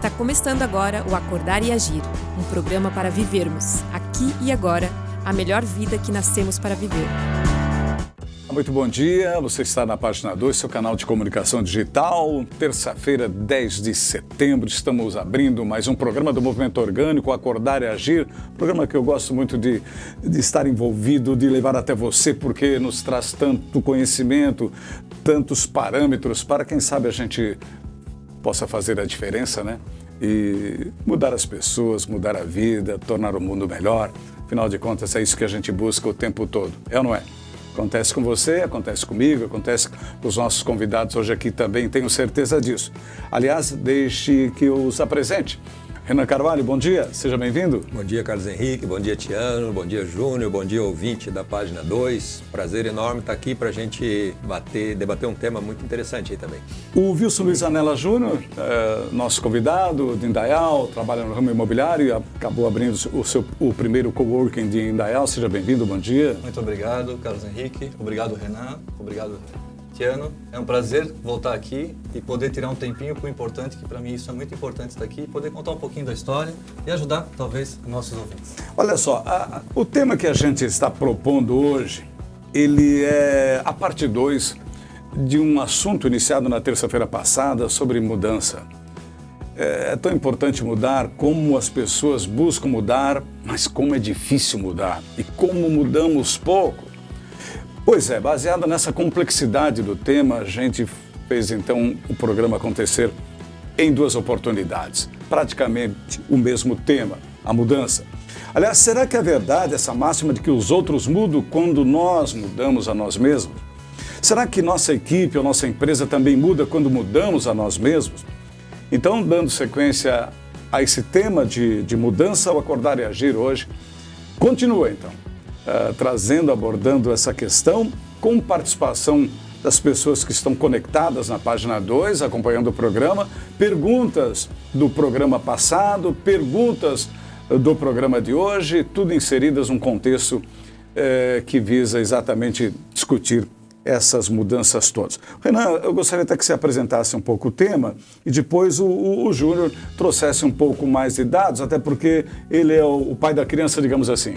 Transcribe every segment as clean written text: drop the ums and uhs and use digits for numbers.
Está começando agora o Acordar e Agir, um programa para vivermos, aqui e agora, a melhor vida que nascemos para viver. Muito bom dia, você está na página 2, seu canal de comunicação digital. Terça-feira, 10 de setembro, estamos abrindo mais um programa do Movimento Orgânico, Acordar e Agir. Programa que eu gosto muito de estar envolvido, de levar até você, porque nos traz tanto conhecimento, tantos parâmetros para, quem sabe, a gente possa fazer a diferença, né? E mudar as pessoas, mudar a vida, tornar o mundo melhor. Afinal de contas, é isso que a gente busca o tempo todo, é ou não é? Acontece com você, acontece comigo, acontece com os nossos convidados hoje aqui também, tenho certeza disso. Aliás, deixe que eu os apresente. Renan Carvalho, bom dia, seja bem-vindo. Bom dia, Carlos Henrique, bom dia, Tiano, bom dia, Júnior, bom dia, ouvinte da página 2. Prazer enorme estar aqui para a gente debater um tema muito interessante aí também. O Wilson Luiz Anela Júnior, nosso convidado de Indaial, trabalha no ramo imobiliário e acabou abrindo o primeiro coworking de Indaial. Seja bem-vindo, bom dia. Muito obrigado, Carlos Henrique, obrigado, Renan, obrigado, Tiano. É um prazer voltar aqui e poder tirar um tempinho para o importante, que para mim isso é muito importante estar aqui, poder contar um pouquinho da história e ajudar, talvez, nossos ouvintes. Olha só, o tema que a gente está propondo hoje, ele é a parte 2 de um assunto iniciado na terça-feira passada sobre mudança. É tão importante mudar, como as pessoas buscam mudar, mas como é difícil mudar e como mudamos pouco. Pois é, baseado nessa complexidade do tema, a gente fez então o programa acontecer em 2 oportunidades. Praticamente o mesmo tema, a mudança. Aliás, será que é verdade essa máxima de que os outros mudam quando nós mudamos a nós mesmos? Será que nossa equipe ou nossa empresa também muda quando mudamos a nós mesmos? Então, dando sequência a esse tema de mudança, o Acordar e Agir hoje continua então. Abordando essa questão com participação das pessoas que estão conectadas na página 2, acompanhando o programa, perguntas do programa passado, perguntas do programa de hoje, tudo inseridas num contexto que visa exatamente discutir essas mudanças todas. Renan, eu gostaria até que você apresentasse um pouco o tema e depois o Júnior trouxesse um pouco mais de dados, até porque ele é o pai da criança, digamos assim.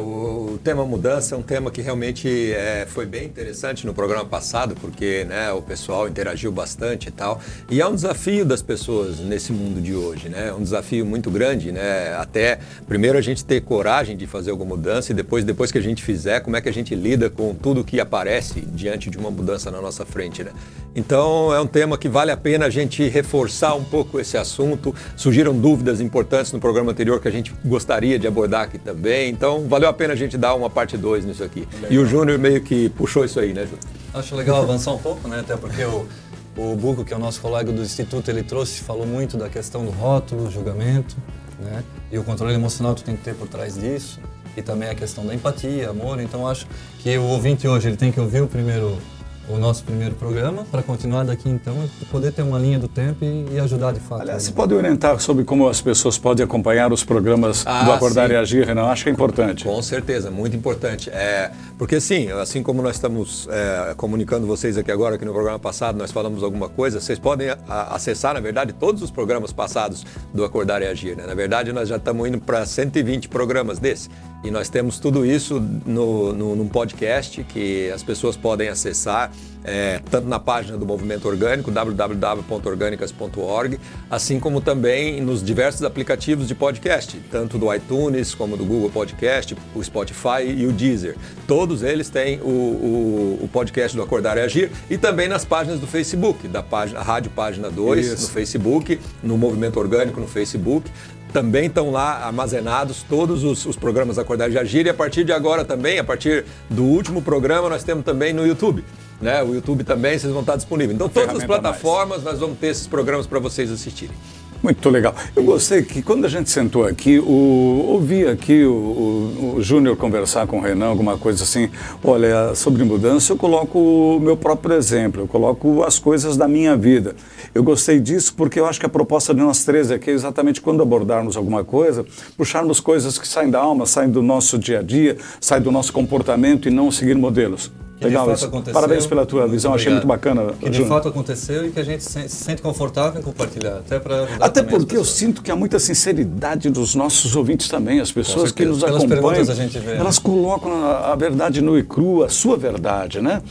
O tema mudança é um tema que realmente foi bem interessante no programa passado, porque o pessoal interagiu bastante e tal. E é um desafio das pessoas nesse mundo de hoje, né? É um desafio muito grande, né? Até primeiro a gente ter coragem de fazer alguma mudança e depois que a gente fizer, como é que a gente lida com tudo que aparece diante de uma mudança na nossa frente, né? Então é um tema que vale a pena a gente reforçar um pouco esse assunto. Surgiram dúvidas importantes no programa anterior que a gente gostaria de abordar aqui também. Então valeu a pena a gente dar uma parte 2 nisso aqui. Legal. E o Júnior meio que puxou isso aí, né, Júnior? Acho legal avançar um pouco, né? Até porque o Buco, que é o nosso colega do Instituto, ele falou muito da questão do rótulo, julgamento, né? E o controle emocional tu tem que ter por trás disso. E também a questão da empatia, amor. Então acho que o ouvinte hoje ele tem que ouvir o nosso primeiro programa para continuar daqui então e poder ter uma linha do tempo e ajudar de fato. Aliás, você pode orientar sobre como as pessoas podem acompanhar os programas do Acordar sim. E Agir, Renan? Acho que é importante. Com certeza, muito importante. Porque assim como nós estamos comunicando vocês aqui agora, que no programa passado nós falamos alguma coisa, vocês podem acessar, na verdade, todos os programas passados do Acordar e Agir, né? Na verdade, nós já estamos indo para 120 programas desses. E nós temos tudo isso num podcast que as pessoas podem acessar, tanto na página do Movimento Orgânico, www.organicas.org, assim como também nos diversos aplicativos de podcast, tanto do iTunes como do Google Podcast, o Spotify e o Deezer. Todos eles têm o podcast do Acordar e Agir e também nas páginas do Facebook, da Rádio Página 2 no Facebook, no Movimento Orgânico no Facebook. Também estão lá armazenados todos os programas Acordar e Agir e a partir de agora também, a partir do último programa, nós temos também no YouTube. Né? O YouTube também, vocês vão estar disponíveis. Então, todas as plataformas, nós vamos ter esses programas para vocês assistirem. Muito legal. Eu gostei que quando a gente sentou aqui, ouvi aqui o Júnior conversar com o Renan, alguma coisa assim, olha, sobre mudança, eu coloco o meu próprio exemplo, eu coloco as coisas da minha vida. Eu gostei disso porque eu acho que a proposta de nós três aqui é exatamente quando abordarmos alguma coisa, puxarmos coisas que saem da alma, saem do nosso dia a dia, saem do nosso comportamento e não seguir modelos. que de fato aconteceu. Parabéns pela tua visão, achei muito bacana. Que de fato aconteceu e que a gente se sente confortável em compartilhar, até porque eu sinto que há muita sinceridade dos nossos ouvintes também, as pessoas que nos acompanham, a gente vê, elas colocam a verdade nua e crua, a sua verdade, né?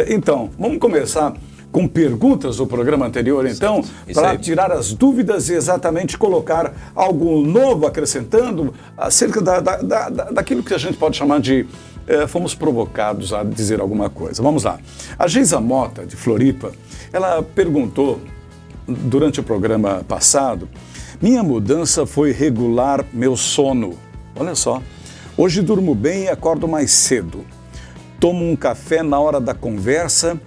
Então, vamos começar com perguntas do programa anterior, então, para tirar as dúvidas e exatamente colocar algo novo, acrescentando acerca daquilo que a gente pode chamar de fomos provocados a dizer alguma coisa. Vamos lá. A Geisa Mota, de Floripa, ela perguntou, durante o programa passado, minha mudança foi regular meu sono. Olha só, hoje durmo bem e acordo mais cedo. Tomo um café na hora da conversa,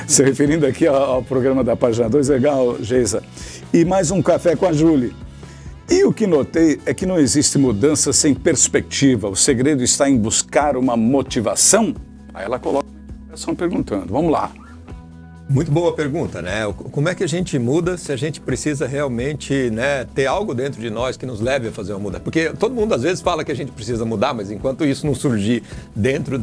se referindo aqui ao programa da página 2, legal, Geisa, e mais um café com a Júlia. E o que notei é que não existe mudança sem perspectiva. O segredo está em buscar uma motivação? Aí ela coloca uma interrogação perguntando. Vamos lá. Muito boa pergunta, né? Como é que a gente muda se a gente precisa realmente, né, ter algo dentro de nós que nos leve a fazer uma mudança? Porque todo mundo às vezes fala que a gente precisa mudar, mas enquanto isso não surgir dentro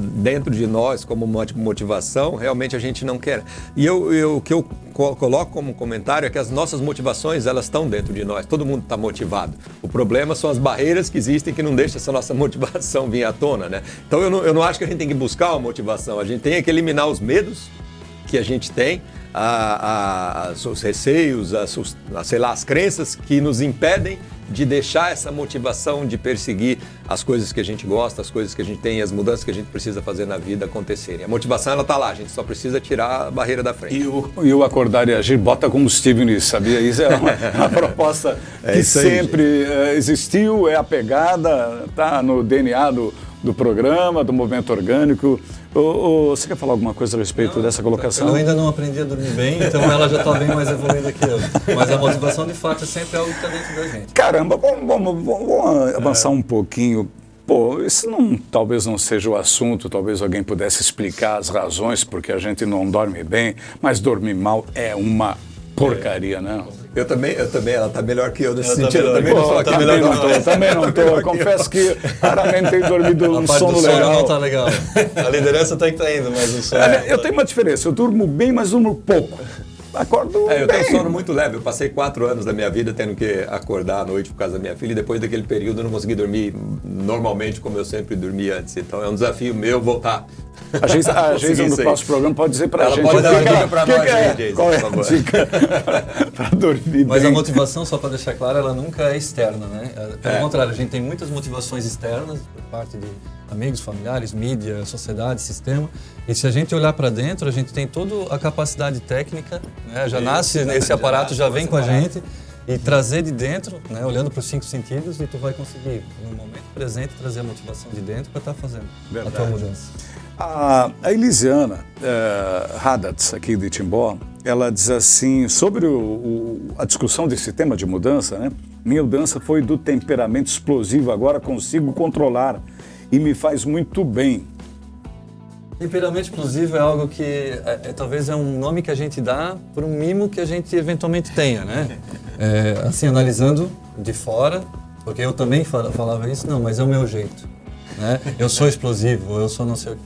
de nós como motivação, realmente a gente não quer. E o que eu coloco como comentário é que as nossas motivações, elas estão dentro de nós. Todo mundo está motivado. O problema são as barreiras que existem que não deixam essa nossa motivação vir à tona, né? Então eu não acho que a gente tem que buscar uma motivação. A gente tem que eliminar os medos que a gente tem, os receios, as crenças que nos impedem de deixar essa motivação de perseguir as coisas que a gente gosta, as coisas que a gente tem, as mudanças que a gente precisa fazer na vida acontecerem. A motivação, ela está lá, a gente só precisa tirar a barreira da frente. E o acordar e agir bota combustível nisso, sabia? Isso é uma proposta que sempre existiu, é apegada, tá no DNA do programa, do movimento orgânico. Você quer falar alguma coisa a respeito dessa colocação? Eu ainda não aprendi a dormir bem, então ela já está bem mais evoluída que eu. Mas a motivação, de fato, é sempre algo que está dentro da gente. Caramba, vamos avançar um pouquinho. Pô, isso talvez não seja o assunto, talvez alguém pudesse explicar as razões porque a gente não dorme bem, mas dormir mal é uma porcaria, né? Eu também, ela está melhor que eu nesse sentido. Também não estou. Eu confesso que raramente tenho dormido um sono legal. Não está legal. A liderança está indo, mas o sono... Eu tenho uma diferença, eu durmo bem, mas durmo pouco. Acordo eu bem. tenho sono muito leve. Eu passei 4 anos da minha vida tendo que acordar à noite por causa da minha filha e depois daquele período eu não consegui dormir normalmente como eu sempre dormia antes. Então é um desafio meu voltar. A Geisa no próximo programa pode dizer pra gente. Ela pode dar uma dica pra nós, Geisa, qual é por favor. A dica pra dormir Mas bem? a motivação, só para deixar claro, ela nunca é externa, né? Pelo contrário, a gente tem muitas motivações externas por parte de amigos, familiares, mídia, sociedade, sistema. E se a gente olhar para dentro, a gente tem toda a capacidade técnica, né? Já nasce, esse aparato já vem com a gente. E trazer de dentro, né, olhando para os 5 sentidos, e tu vai conseguir, no momento presente, trazer a motivação de dentro para estar fazendo a tua mudança. A Elisiana Haddad, aqui de Timbó, ela diz assim, sobre a discussão desse tema de mudança, né? Minha mudança foi do temperamento explosivo, agora consigo controlar e me faz muito bem. Temperamento explosivo é algo que talvez é um nome que a gente dá por um mimo que a gente eventualmente tenha, né? Assim, analisando de fora, porque eu também falava isso, não, mas é o meu jeito, né? Eu sou explosivo, eu sou não sei o que.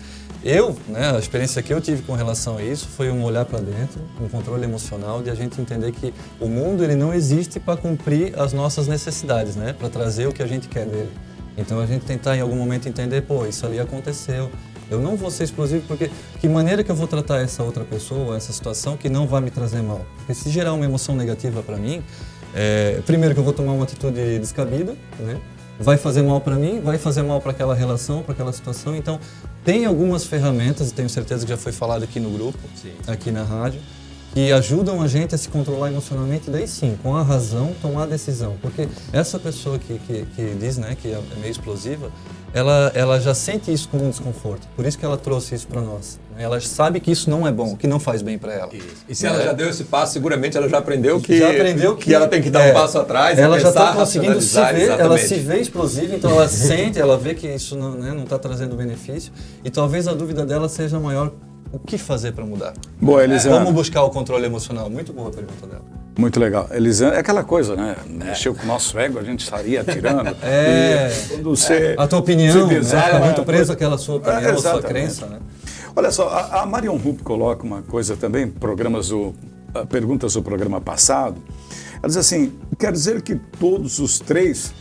A experiência que eu tive com relação a isso foi um olhar para dentro, um controle emocional, de a gente entender que o mundo ele não existe para cumprir as nossas necessidades, né? Para trazer o que a gente quer dele. Então a gente tentar em algum momento entender, pô, isso ali aconteceu. Eu não vou ser explosivo porque que maneira que eu vou tratar essa outra pessoa, essa situação que não vai me trazer mal? Porque se gerar uma emoção negativa para mim, primeiro que eu vou tomar uma atitude descabida, né? Vai fazer mal para mim, vai fazer mal para aquela relação, para aquela situação. Então, tem algumas ferramentas, e tenho certeza que já foi falado aqui no grupo, aqui na rádio, que ajudam a gente a se controlar emocionalmente, daí sim, com a razão, tomar a decisão. Porque essa pessoa que diz, né, que é meio explosiva, ela já sente isso como um desconforto. Por isso que ela trouxe isso para nós. Ela sabe que isso não é bom, que não faz bem para ela. E se ela já deu esse passo, seguramente ela já aprendeu que ela tem que dar um passo atrás. Ela já está conseguindo se ver, exatamente. Ela se vê explosiva, então ela sente, ela vê que isso não está trazendo benefício. E talvez a dúvida dela seja maior. O que fazer para mudar? Boa, Elisiana. Como buscar o controle emocional? Muito boa a pergunta dela. Muito legal. Elisiana, é aquela coisa, né? Mexeu com o nosso ego, a gente estaria atirando. Quando você a tua opinião, é muito preso àquela sua opinião, à sua crença, né? Olha só, a Marion Rupp coloca uma coisa também, perguntas do programa passado. Ela diz assim, quer dizer que todos os três,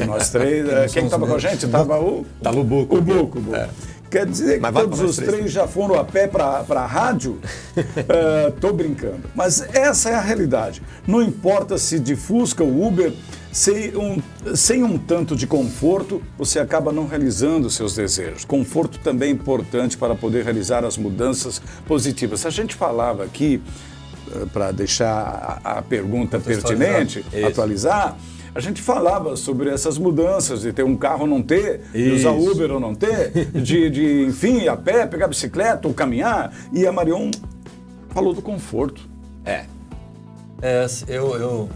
nós três, quem estava com a gente? Estava o Buco. O Buco. Quer dizer que todos os três já foram a pé para a rádio? Tô brincando. Mas essa é a realidade. Não importa se de Fusca ou Uber, sem um tanto de conforto, você acaba não realizando seus desejos. Conforto também é importante para poder realizar as mudanças positivas. A gente falava aqui, para deixar a pergunta pertinente, atualizar, a gente falava sobre essas mudanças, de ter um carro ou não ter, de usar Uber ou não ter, enfim, ir a pé, pegar bicicleta ou caminhar. E a Marion falou do conforto.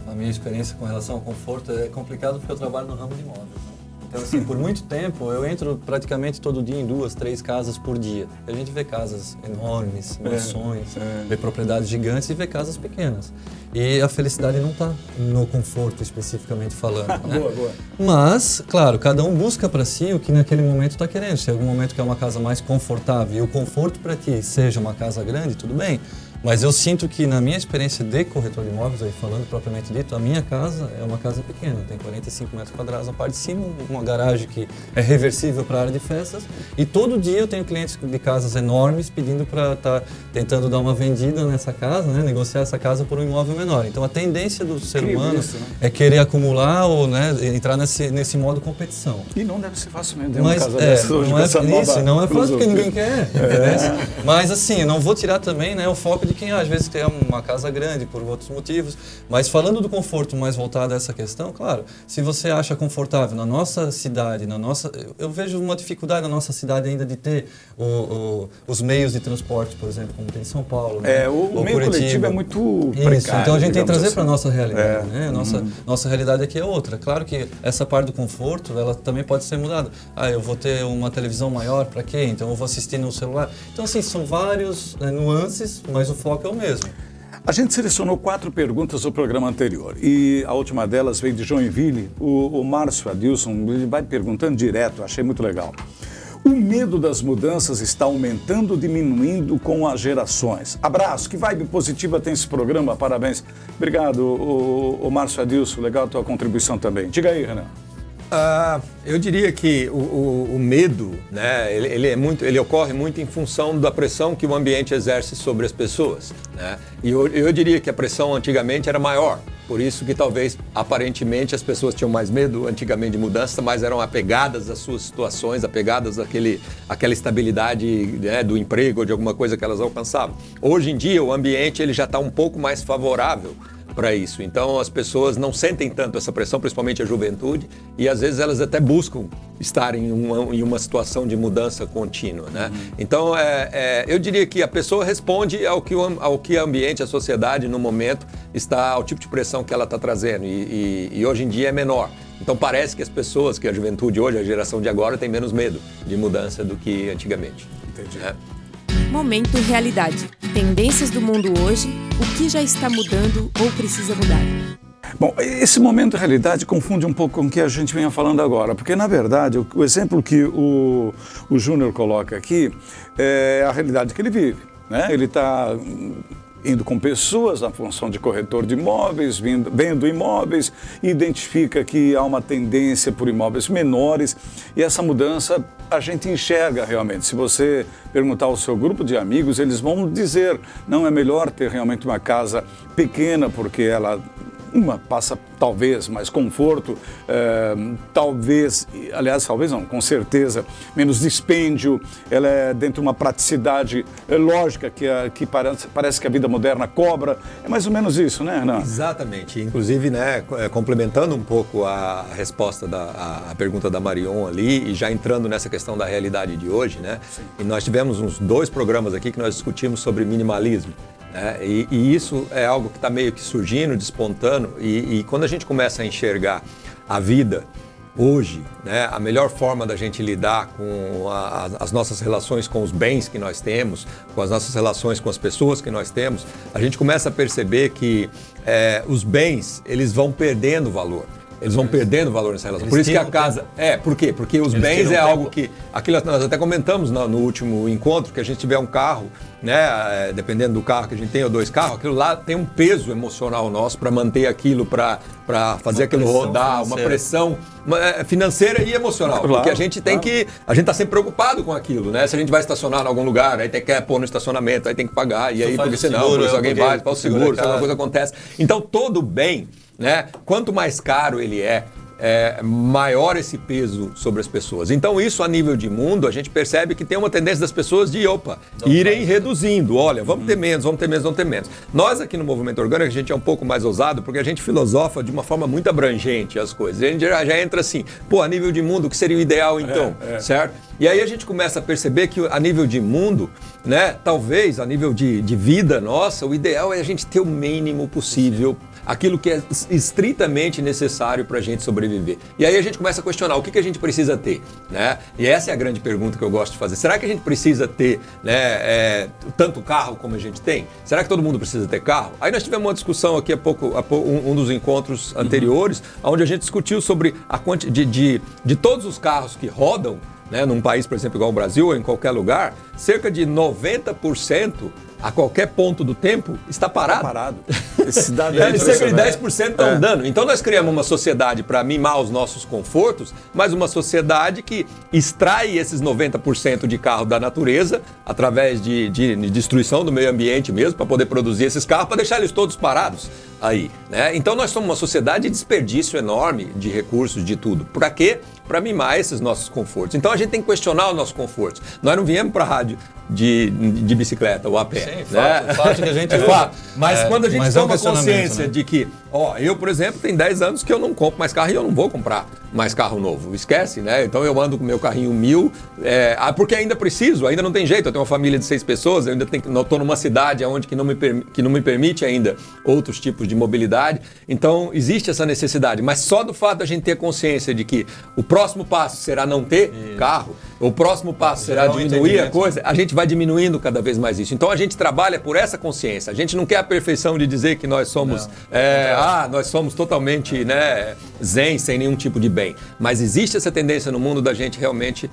A minha experiência com relação ao conforto é complicado porque eu trabalho no ramo de imóveis. Né? Então, assim, por muito tempo eu entro praticamente todo dia em 2, 3 casas por dia. A gente vê casas enormes, mansões, vê propriedades gigantes e vê casas pequenas. E a felicidade não está no conforto especificamente falando, né? Boa. Mas, claro, cada um busca para si o que naquele momento está querendo. Se em algum momento quer uma casa mais confortável e o conforto para ti seja uma casa grande, tudo bem. Mas eu sinto que na minha experiência de corretor de imóveis, aí falando propriamente dito, a minha casa é uma casa pequena, tem 45 metros quadrados na parte de cima, uma garagem que é reversível para a área de festas, e todo dia eu tenho clientes de casas enormes pedindo para estar tentando dar uma vendida nessa casa, né, negociar essa casa por um imóvel menor. Então a tendência do ser humano é querer acumular ou, né, entrar nesse modo competição. E não deve ser fácil mesmo. Mas não é fácil porque ninguém quer. Mas assim, eu não vou tirar também, né, o foco de quem às vezes quer uma casa grande por outros motivos, mas falando do conforto mais voltado a essa questão, claro, se você acha confortável na nossa cidade, eu vejo uma dificuldade na nossa cidade ainda de ter os meios de transporte, por exemplo, como tem em São Paulo, né? O meio coletivo é muito precário. Isso, então a gente tem que trazer assim para a nossa realidade, né? Nossa realidade aqui é outra. Claro que essa parte do conforto, ela também pode ser mudada. Eu vou ter uma televisão maior, para quê? Então eu vou assistir no celular. Então assim, são vários nuances, mas o foco é o mesmo. A gente selecionou 4 perguntas do programa anterior e a última delas veio de Joinville. O Márcio Adilson, ele vai perguntando direto, achei muito legal. O medo das mudanças está aumentando ou diminuindo com as gerações? Abraço, que vibe positiva tem esse programa, parabéns. Obrigado, o Márcio Adilson, legal a tua contribuição também. Diga aí, Renan. Eu diria que o medo, né, ele ocorre muito em função da pressão que o ambiente exerce sobre as pessoas, né? E eu diria que a pressão antigamente era maior, por isso que talvez aparentemente as pessoas tinham mais medo antigamente de mudança, mas eram apegadas às suas situações, apegadas àquela estabilidade, né, do emprego ou de alguma coisa que elas alcançavam. Hoje em dia o ambiente ele já está um pouco mais favorável para isso. Então as pessoas não sentem tanto essa pressão, principalmente a juventude, e às vezes elas até buscam estar em uma situação de mudança contínua, né? Então eu diria que a pessoa responde ao que o ambiente, a sociedade no momento está, ao tipo de pressão que ela está trazendo e hoje em dia é menor. Então parece que as pessoas, que a juventude hoje, a geração de agora, tem menos medo de mudança do que antigamente. Entendi. Né? Momento Realidade. Tendências do mundo hoje, o que já está mudando ou precisa mudar. Bom, esse momento realidade confunde um pouco com o que a gente vinha falando agora, porque na verdade o exemplo que o Júnior coloca aqui é a realidade que ele vive, né? Ele está indo com pessoas na função de corretor de imóveis, vendo imóveis, identifica que há uma tendência por imóveis menores e essa mudança a gente enxerga realmente. Se você perguntar ao seu grupo de amigos, eles vão dizer, não, é melhor ter realmente uma casa pequena porque ela passa talvez mais conforto, talvez não, com certeza, menos dispêndio, ela é dentro de uma praticidade lógica que parece que a vida moderna cobra. É mais ou menos isso, né, Renan? Exatamente. Inclusive, né, complementando um pouco a resposta a pergunta da Marion ali e já entrando nessa questão da realidade de hoje, né? Sim. E nós tivemos uns 2 programas aqui que nós discutimos sobre minimalismo. E isso é algo que está meio que surgindo, despontando, e quando a gente começa a enxergar a vida hoje, né, a melhor forma da gente lidar com as nossas relações com os bens que nós temos, com as nossas relações com as pessoas que nós temos, a gente começa a perceber que os bens eles vão perdendo valor. eles vão perdendo valor nessa relação. Por isso que a casa... por quê? Porque os bens é algo que... Aquilo nós até comentamos no último encontro, que a gente tiver um carro, né, dependendo do carro que a gente tem, ou 2 carros, aquilo lá tem um peso emocional nosso para manter aquilo, para fazer aquilo rodar, uma pressão financeira e emocional. Claro, porque a gente tem que... A gente está sempre preocupado com aquilo, né? Se a gente vai estacionar em algum lugar, aí tem que pôr no estacionamento, aí tem que pagar, e aí, porque senão, por isso alguém vai, faz o seguro, se alguma coisa acontece. Então, todo bem, né? Quanto mais caro ele é, maior esse peso sobre as pessoas. Então isso a nível de mundo, a gente percebe que tem uma tendência das pessoas de, irem reduzindo. Olha, vamos ter menos, vamos ter menos, vamos ter menos. Nós aqui no Movimento Orgânico, a gente é um pouco mais ousado, porque a gente filosofa de uma forma muito abrangente as coisas. A gente já entra assim, a nível de mundo, o que seria o ideal então, certo? E aí a gente começa a perceber que a nível de mundo, né, talvez a nível de vida nossa, o ideal é a gente ter o mínimo possível, aquilo que é estritamente necessário para a gente sobreviver. E aí a gente começa a questionar o que a gente precisa ter, né? E essa é a grande pergunta que eu gosto de fazer. Será que a gente precisa ter, né, tanto carro como a gente tem? Será que todo mundo precisa ter carro? Aí nós tivemos uma discussão aqui há pouco um dos encontros anteriores, onde a gente discutiu sobre a quantidade de todos os carros que rodam, né, num país, por exemplo, igual o Brasil ou em qualquer lugar, cerca de 90% a qualquer ponto do tempo está parado. Está parado. Esse dado é cerca de 10% estão andando. Então nós criamos uma sociedade para mimar os nossos confortos, mas uma sociedade que extrai esses 90% de carro da natureza através de destruição do meio ambiente mesmo, para poder produzir esses carros, para deixar eles todos parados aí, né? Então nós somos uma sociedade de desperdício enorme de recursos, de tudo. Para quê? Para mimar esses nossos confortos. Então a gente tem que questionar os nossos confortos. Nós não viemos para a rádio de bicicleta ou a pé. Sim, né? fato que a gente fato. Mas quando a gente toma consciência, né, de que, eu, por exemplo, tem 10 anos que eu não compro mais carro e eu não vou comprar mais carro novo. Esquece, né? Então eu ando com meu carrinho 1000, porque ainda preciso, ainda não tem jeito. Eu tenho uma família de 6 pessoas, eu ainda estou numa cidade onde que não me permite ainda outros tipos de mobilidade. Então existe essa necessidade. Mas só do fato da gente ter consciência de que o próximo passo será não ter carro, o próximo passo será diminuir a coisa, a gente vai diminuindo cada vez mais isso. Então a gente trabalha por essa consciência. A gente não quer a perfeição de dizer que nós somos, nós somos totalmente, né, zen, sem nenhum tipo de bem. Mas existe essa tendência no mundo da gente realmente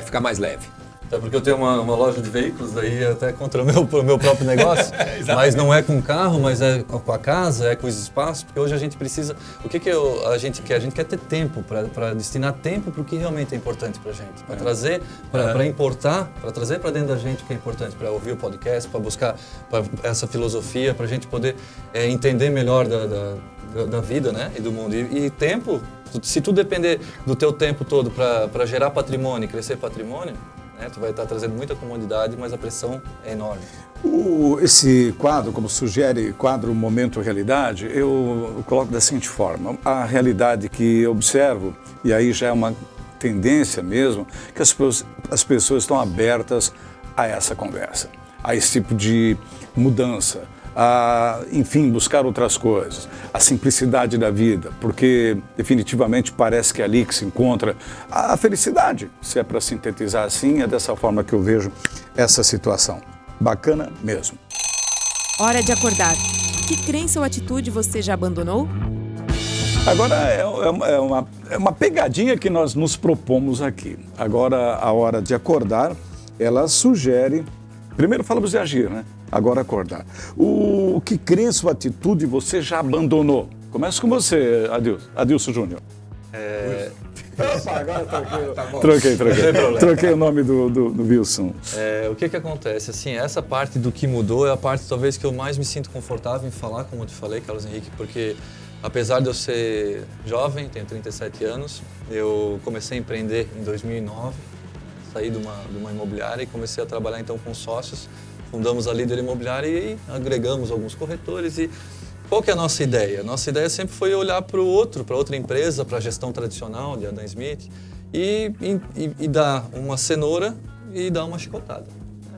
ficar mais leve. Até porque eu tenho uma loja de veículos, daí até contra o meu próprio negócio, mas não é com carro, mas é com a casa, é com os espaços, porque hoje a gente precisa... O que a gente quer? A gente quer ter tempo, para destinar tempo para o que realmente é importante para a gente, para trazer, para importar, para trazer para dentro da gente o que é importante, para ouvir o podcast, para buscar essa filosofia, para a gente poder entender melhor da vida, né, e do mundo. E tempo, se tu depender do teu tempo todo para gerar patrimônio e crescer patrimônio, tu vai estar trazendo muita comodidade, mas a pressão é enorme. Esse quadro, como sugere, quadro Momento Realidade, eu coloco da seguinte forma. A realidade que eu observo, e aí já é uma tendência mesmo, que as pessoas estão abertas a essa conversa, a esse tipo de mudança, a, enfim, buscar outras coisas, a simplicidade da vida, porque definitivamente parece que é ali que se encontra a felicidade, se é para sintetizar assim, é dessa forma que eu vejo essa situação. Bacana mesmo. Hora de acordar. Que crença ou atitude você já abandonou? Agora é uma pegadinha que nós nos propomos aqui. Agora a hora de acordar, ela sugere, primeiro falamos de agir, né? Agora acordar. O que crença ou atitude você já abandonou? Começa com você, Adilson Júnior. Agora troquei o nome do Wilson. O que acontece? Assim, essa parte do que mudou é a parte talvez que eu mais me sinto confortável em falar, como eu te falei, Carlos Henrique, porque apesar de eu ser jovem, tenho 37 anos, eu comecei a empreender em 2009, saí de uma imobiliária e comecei a trabalhar então com sócios. Fundamos a Líder Imobiliária e agregamos alguns corretores. E qual que é a nossa ideia? Nossa ideia sempre foi olhar para o outro, para outra empresa, para a gestão tradicional de Adam Smith e dar uma cenoura e dar uma chicotada.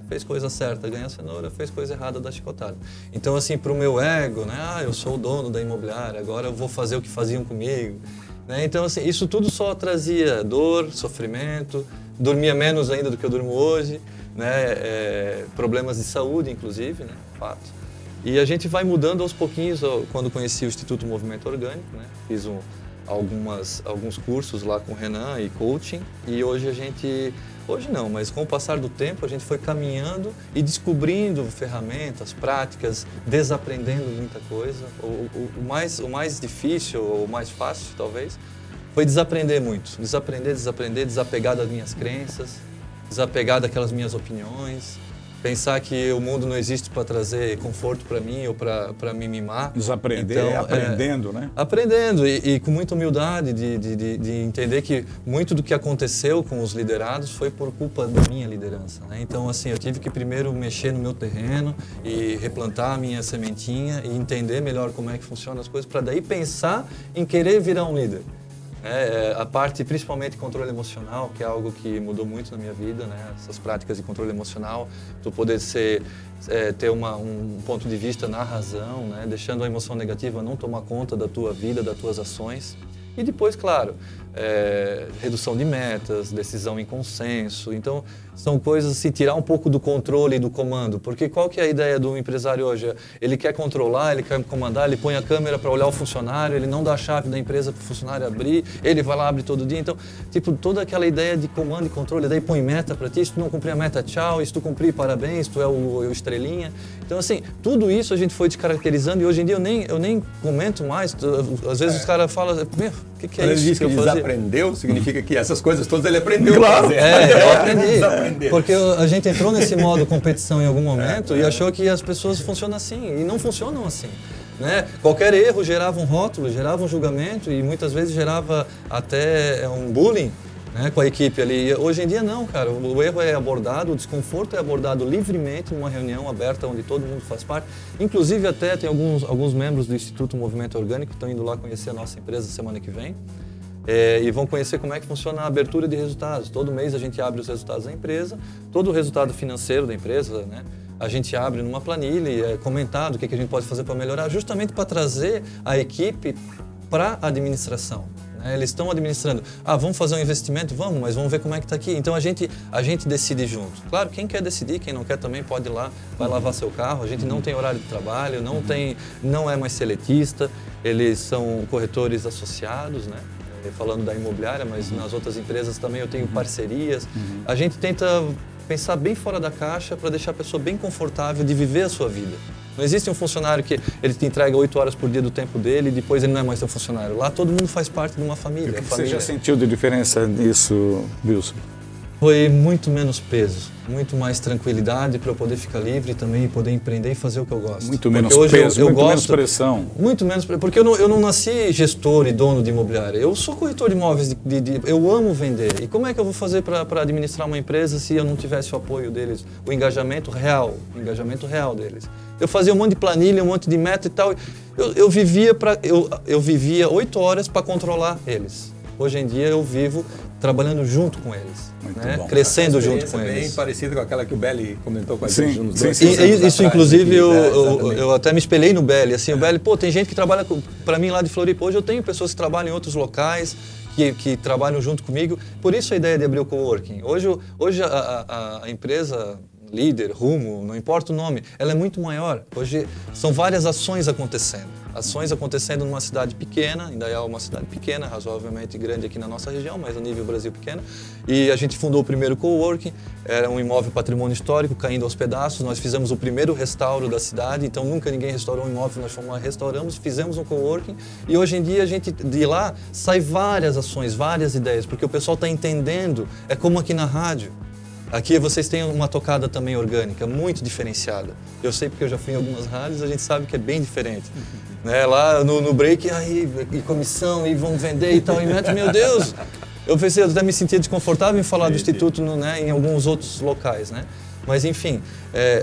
Fez coisa certa, ganha a cenoura, fez coisa errada, dá chicotada. Então, assim, para o meu ego, né? Eu sou o dono da imobiliária, agora eu vou fazer o que faziam comigo. Né? Então, assim, isso tudo só trazia dor, sofrimento, dormia menos ainda do que eu durmo hoje, né? Problemas de saúde, inclusive, né? Fato. E a gente vai mudando aos pouquinhos. Quando conheci o Instituto Movimento Orgânico, né? Fiz alguns cursos lá com o Renan e coaching, e hoje não, mas com o passar do tempo a gente foi caminhando e descobrindo ferramentas, práticas, desaprendendo muita coisa. O mais difícil, ou o mais fácil talvez, foi desaprender muito. Desaprender, desapegar das minhas crenças, desapegar daquelas minhas opiniões, pensar que o mundo não existe para trazer conforto para mim ou para me mimar. Desaprender, então, aprendendo, né? Aprendendo e com muita humildade de entender que muito do que aconteceu com os liderados foi por culpa da minha liderança, né? Então, assim, eu tive que primeiro mexer no meu terreno e replantar a minha sementinha e entender melhor como é que funcionam as coisas para daí pensar em querer virar um líder. A parte, principalmente, controle emocional, que é algo que mudou muito na minha vida, né? Essas práticas de controle emocional, tu poder ter um ponto de vista na razão, né? Deixando a emoção negativa não tomar conta da tua vida, das tuas ações. E depois, claro, redução de metas, decisão em consenso. Então, são coisas assim, tirar um pouco do controle e do comando. Porque qual que é a ideia do empresário hoje? Ele quer controlar, ele quer comandar, ele põe a câmera para olhar o funcionário, ele não dá a chave da empresa para o funcionário abrir, ele vai lá, abre todo dia. Então, tipo, toda aquela ideia de comando e controle, daí põe meta para ti, se tu não cumprir a meta, tchau, e se tu cumprir, parabéns, tu é o estrelinha. Então, assim, tudo isso a gente foi descaracterizando e hoje em dia eu nem comento mais. Às vezes os caras falam, meu, o que é isso? Ele diz que ele desaprendeu, significa que essas coisas todas ele aprendeu. Claro. Eu aprendi. Porque a gente entrou nesse modo competição em algum momento e achou que as pessoas funcionam assim, e não funcionam assim, né? Qualquer erro gerava um rótulo, gerava um julgamento e muitas vezes gerava até um bullying, né, com a equipe ali. Hoje em dia não, cara, o erro é abordado, o desconforto é abordado livremente numa reunião aberta onde todo mundo faz parte. Inclusive até tem alguns membros do Instituto Movimento Orgânico que estão indo lá conhecer a nossa empresa semana que vem. E vão conhecer como é que funciona a abertura de resultados. Todo mês a gente abre os resultados da empresa, todo o resultado financeiro da empresa, né? A gente abre numa planilha e é comentado o que a gente pode fazer para melhorar, justamente para trazer a equipe para a administração. Né? Eles estão administrando. Vamos fazer um investimento? Vamos, mas vamos ver como é que está aqui. Então a gente decide junto. Claro, quem quer decidir, quem não quer também pode ir lá, vai lavar seu carro. A gente não tem horário de trabalho, não é mais seletista, eles são corretores associados, né? Falando da imobiliária, mas nas outras empresas também eu tenho parcerias. A gente tenta pensar bem fora da caixa para deixar a pessoa bem confortável de viver a sua vida. Não existe um funcionário que ele te entrega 8 horas por dia do tempo dele e depois ele não é mais teu funcionário. Lá todo mundo faz parte de uma família. O que você já sentiu de diferença nisso, Wilson? Foi muito menos peso, muito mais tranquilidade para eu poder ficar livre também e poder empreender e fazer o que eu gosto. Muito menos peso, muito menos pressão. Muito menos pressão, porque eu não nasci gestor e dono de imobiliária. Eu sou corretor de imóveis, eu amo vender. E como é que eu vou fazer para administrar uma empresa se eu não tivesse o apoio deles, o engajamento real deles? Eu fazia um monte de planilha, um monte de meta e tal. Eu vivia 8 horas para controlar eles. Hoje em dia eu vivo trabalhando junto com eles, né? Crescendo junto com eles. Bem parecido com aquela que o Belli comentou com a gente nos dois. Isso inclusive, eu até me espelhei no Belli. Assim, o Belli, tem gente que trabalha para mim lá de Floripa. Hoje eu tenho pessoas que trabalham em outros locais, que trabalham junto comigo. Por isso a ideia de abrir o coworking. Hoje a empresa líder, Rumo, não importa o nome, ela é muito maior. Hoje são várias ações acontecendo. Ações acontecendo numa cidade pequena, ainda é uma cidade pequena, razoavelmente grande aqui na nossa região, mas a nível Brasil pequeno. E a gente fundou o primeiro coworking, era um imóvel patrimônio histórico, caindo aos pedaços. Nós fizemos o primeiro restauro da cidade, então nunca ninguém restaurou um imóvel, nós fomos lá, restauramos, fizemos um coworking. E hoje em dia, de lá, sai várias ações, várias ideias, porque o pessoal está entendendo, é como aqui na rádio. Aqui vocês têm uma tocada também orgânica, muito diferenciada. Eu sei porque eu já fui em algumas rádios, a gente sabe que é bem diferente. Né? Lá no break, e comissão, e vão vender e tal, e meu Deus! Eu até me sentia desconfortável em falar do Instituto em alguns outros locais, né? Mas enfim,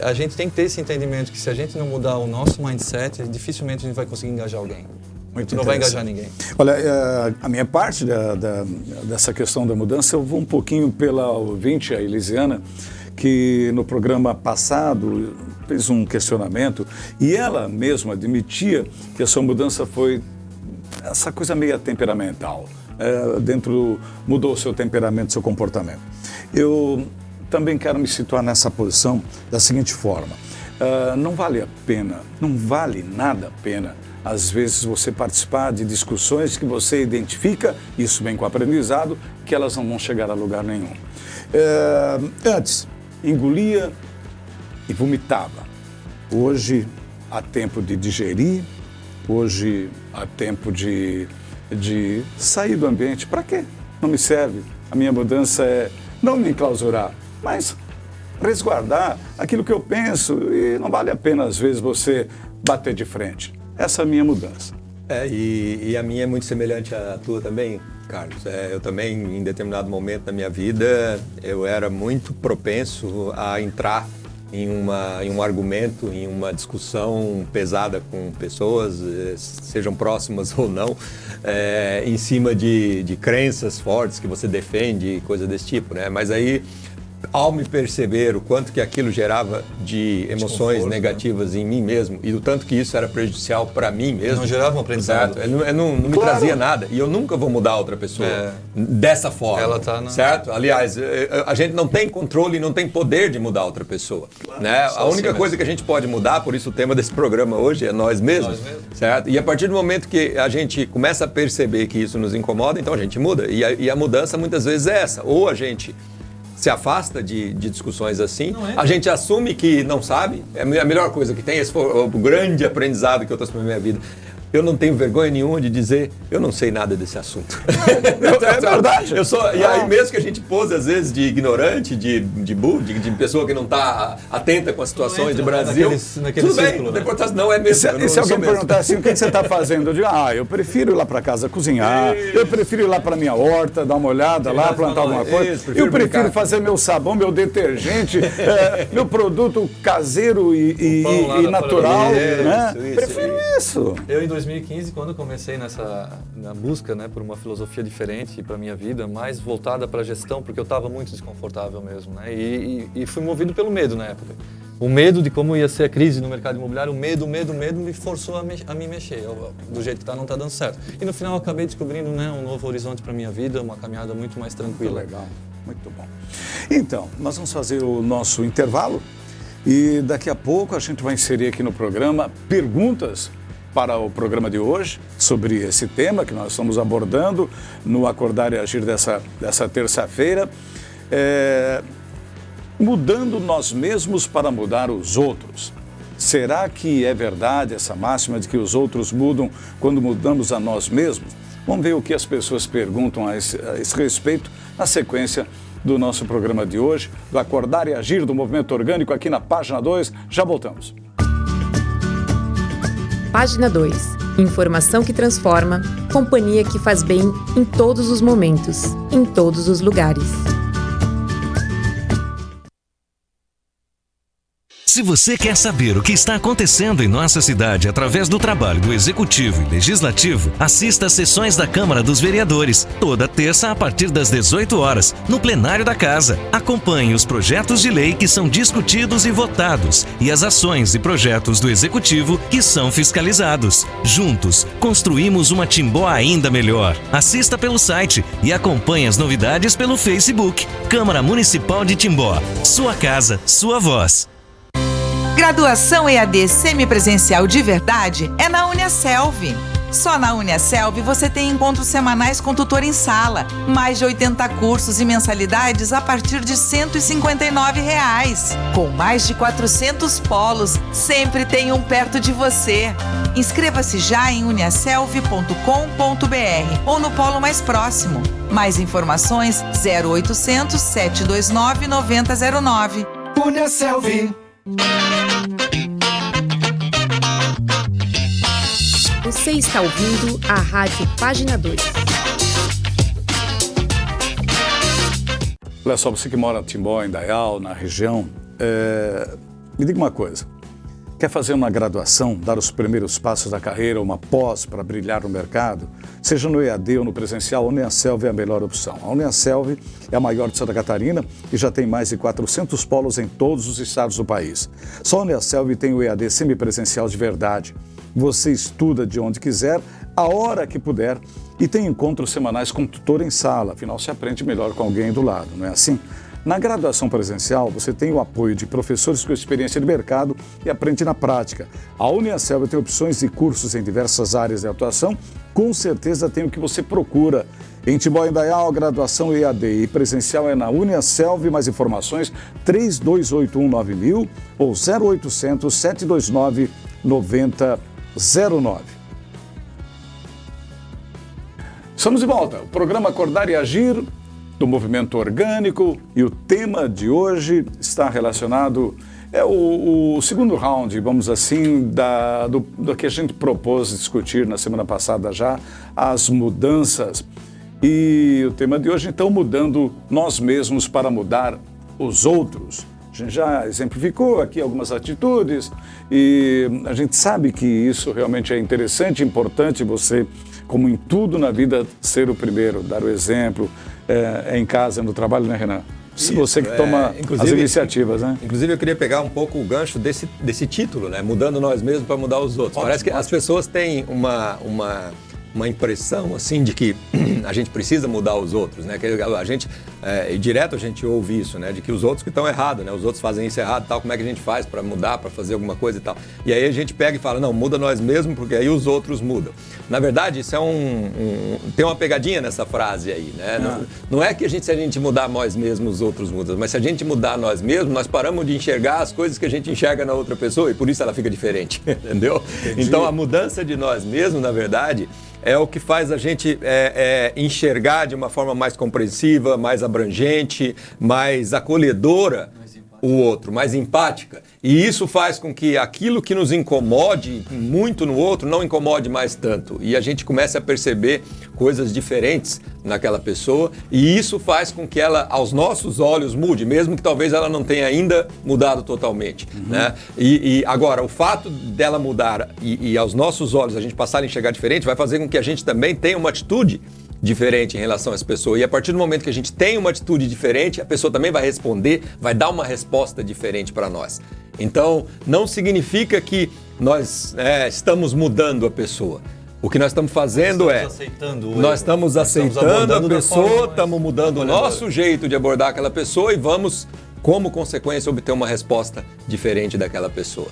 a gente tem que ter esse entendimento que se a gente não mudar o nosso mindset, dificilmente a gente vai conseguir engajar alguém. Muito não vai engajar ninguém. Olha, a minha parte dessa questão da mudança, eu vou um pouquinho pela ouvinte, a Elisiana, que no programa passado fez um questionamento e ela mesma admitia que a sua mudança foi essa coisa meio temperamental. Mudou o seu temperamento, seu comportamento. Eu também quero me situar nessa posição da seguinte forma. não vale a pena, não vale nada a pena, às vezes, você participar de discussões que você identifica, isso vem com o aprendizado, que elas não vão chegar a lugar nenhum. Antes, engolia e vomitava. Hoje, há tempo de digerir, hoje há tempo de sair do ambiente. Para quê? Não me serve. A minha mudança é não me enclausurar, mas resguardar aquilo que eu penso, e não vale a pena, às vezes, você bater de frente. Essa é a minha mudança. E a minha é muito semelhante à tua também, Carlos. Eu também, em determinado momento da minha vida, eu era muito propenso a entrar em um argumento, em uma discussão pesada com pessoas, sejam próximas ou não, em cima de crenças fortes que você defende, coisa desse tipo, né? Mas aí, ao me perceber o quanto que aquilo gerava de emoções negativas, né, em mim mesmo, e o tanto que isso era prejudicial para mim mesmo. Não gerava um aprendizado. Não me trazia nada. E eu nunca vou mudar outra pessoa dessa forma. Ela tá certo? Aliás, a gente não tem controle e não tem poder de mudar outra pessoa. Claro, né? A única coisa que a gente pode mudar, por isso o tema desse programa hoje é nós mesmos. Certo? E a partir do momento que a gente começa a perceber que isso nos incomoda, então a gente muda. E a mudança muitas vezes é essa. Ou a gente se afasta de discussões assim, a gente assume que não sabe, é a melhor coisa que tem, esse foi o grande aprendizado que eu trouxe para a minha vida. Eu não tenho vergonha nenhuma de dizer, eu não sei nada desse assunto. É verdade. E aí mesmo que a gente pose, às vezes, de ignorante, de pessoa que não está atenta com as situações de Brasil, naquele tudo círculo, bem, né? não é mesmo. E se alguém perguntar assim, o que você está fazendo? Eu digo, eu prefiro ir lá para casa cozinhar, eu prefiro ir lá para minha horta, dar uma olhada lá, plantar alguma coisa. Eu prefiro fazer meu sabão, meu detergente, meu produto caseiro e natural. Prefiro isso. Eu, em 2015, quando eu comecei na busca, né, por uma filosofia diferente para a minha vida, mais voltada para a gestão, porque eu estava muito desconfortável mesmo, né, e fui movido pelo medo na época. O medo de como ia ser a crise no mercado imobiliário, o medo me forçou a me mexer. Do jeito que está, não está dando certo. E no final eu acabei descobrindo, né, um novo horizonte para a minha vida, uma caminhada muito mais tranquila. Muito legal, muito bom. Então, nós vamos fazer o nosso intervalo e daqui a pouco a gente vai inserir aqui no programa perguntas para o programa de hoje, sobre esse tema que nós estamos abordando no Acordar e Agir dessa terça-feira, mudando nós mesmos para mudar os outros. Será que é verdade essa máxima de que os outros mudam quando mudamos a nós mesmos? Vamos ver o que as pessoas perguntam a esse respeito na sequência do nosso programa de hoje, do Acordar e Agir do Movimento Orgânico, aqui na página 2. Já voltamos. Página 2. Informação que transforma, companhia que faz bem em todos os momentos, em todos os lugares. Se você quer saber o que está acontecendo em nossa cidade através do trabalho do Executivo e Legislativo, assista às sessões da Câmara dos Vereadores, toda terça a partir das 18 horas, no plenário da Casa. Acompanhe os projetos de lei que são discutidos e votados e as ações e projetos do Executivo que são fiscalizados. Juntos, construímos uma Timbó ainda melhor. Assista pelo site e acompanhe as novidades pelo Facebook. Câmara Municipal de Timbó. Sua casa, sua voz. Graduação EAD semipresencial de verdade é na Uniaselv. Só na Uniaselv você tem encontros semanais com tutor em sala, mais de 80 cursos e mensalidades a partir de R$ 159. Com mais de 400 polos, sempre tem um perto de você. Inscreva-se já em uniaselv.com.br ou no polo mais próximo. Mais informações 0800 729 9009. Uniaselv. Você está ouvindo a Rádio Página 2. Olha só, você que mora em Timbó, em Indaial, na região, me diga uma coisa. Quer fazer uma graduação, dar os primeiros passos da carreira, uma pós para brilhar no mercado? Seja no EAD ou no presencial, a Uniaselv é a melhor opção. A Uniaselv é a maior de Santa Catarina e já tem mais de 400 polos em todos os estados do país. Só a Uniaselv tem o EAD semipresencial de verdade. Você estuda de onde quiser, a hora que puder, e tem encontros semanais com tutor em sala. Afinal, se aprende melhor com alguém do lado, não é assim? Na graduação presencial, você tem o apoio de professores com experiência de mercado e aprende na prática. A Uniaselv tem opções e cursos em diversas áreas de atuação, com certeza tem o que você procura. Em Timbó, Indaial, graduação EAD e presencial é na Uniaselv. Mais informações 32819000 ou 0800 729 9009. Estamos de volta. O programa Acordar e Agir do Movimento Orgânico, e o tema de hoje está relacionado, o segundo round, vamos assim, do que a gente propôs discutir na semana passada já, as mudanças. E o tema de hoje, então, mudando nós mesmos para mudar os outros. A gente já exemplificou aqui algumas atitudes e a gente sabe que isso realmente é interessante, importante você, como em tudo na vida, ser o primeiro, dar o exemplo, em casa, no trabalho, né, Renan? Isso, você que toma as iniciativas, né? Inclusive, eu queria pegar um pouco o gancho desse título, né? Mudando nós mesmos para mudar os outros. Parece que as pessoas têm uma impressão, assim, de que a gente precisa mudar os outros, né? Que a gente, e direto a gente ouve isso, né? De que os outros que estão errados, né? Os outros fazem isso errado e tal, como é que a gente faz para mudar, para fazer alguma coisa e tal. E aí a gente pega e fala, não, muda nós mesmos, porque aí os outros mudam. Na verdade, isso tem uma pegadinha nessa frase aí, né? Não é que se a gente mudar nós mesmos, os outros mudam, mas se a gente mudar nós mesmos, nós paramos de enxergar as coisas que a gente enxerga na outra pessoa e por isso ela fica diferente, entendeu? Entendi. Então, a mudança de nós mesmos, na verdade, é o que faz a gente enxergar de uma forma mais compreensiva, mais abrangente, mais acolhedora o outro, mais empática. E isso faz com que aquilo que nos incomode muito no outro não incomode mais tanto. E a gente comece a perceber coisas diferentes naquela pessoa e isso faz com que ela, aos nossos olhos, mude, mesmo que talvez ela não tenha ainda mudado totalmente. Né? E agora, o fato dela mudar e aos nossos olhos a gente passar a enxergar diferente vai fazer com que a gente também tenha uma atitude diferente em relação a essa pessoa. E a partir do momento que a gente tem uma atitude diferente, a pessoa também vai responder, vai dar uma resposta diferente para nós. Então, não significa que nós estamos mudando a pessoa. O que nós estamos fazendo nós estamos aceitando a pessoa, estamos mudando o nosso jeito de abordar aquela pessoa e vamos, como consequência, obter uma resposta diferente daquela pessoa.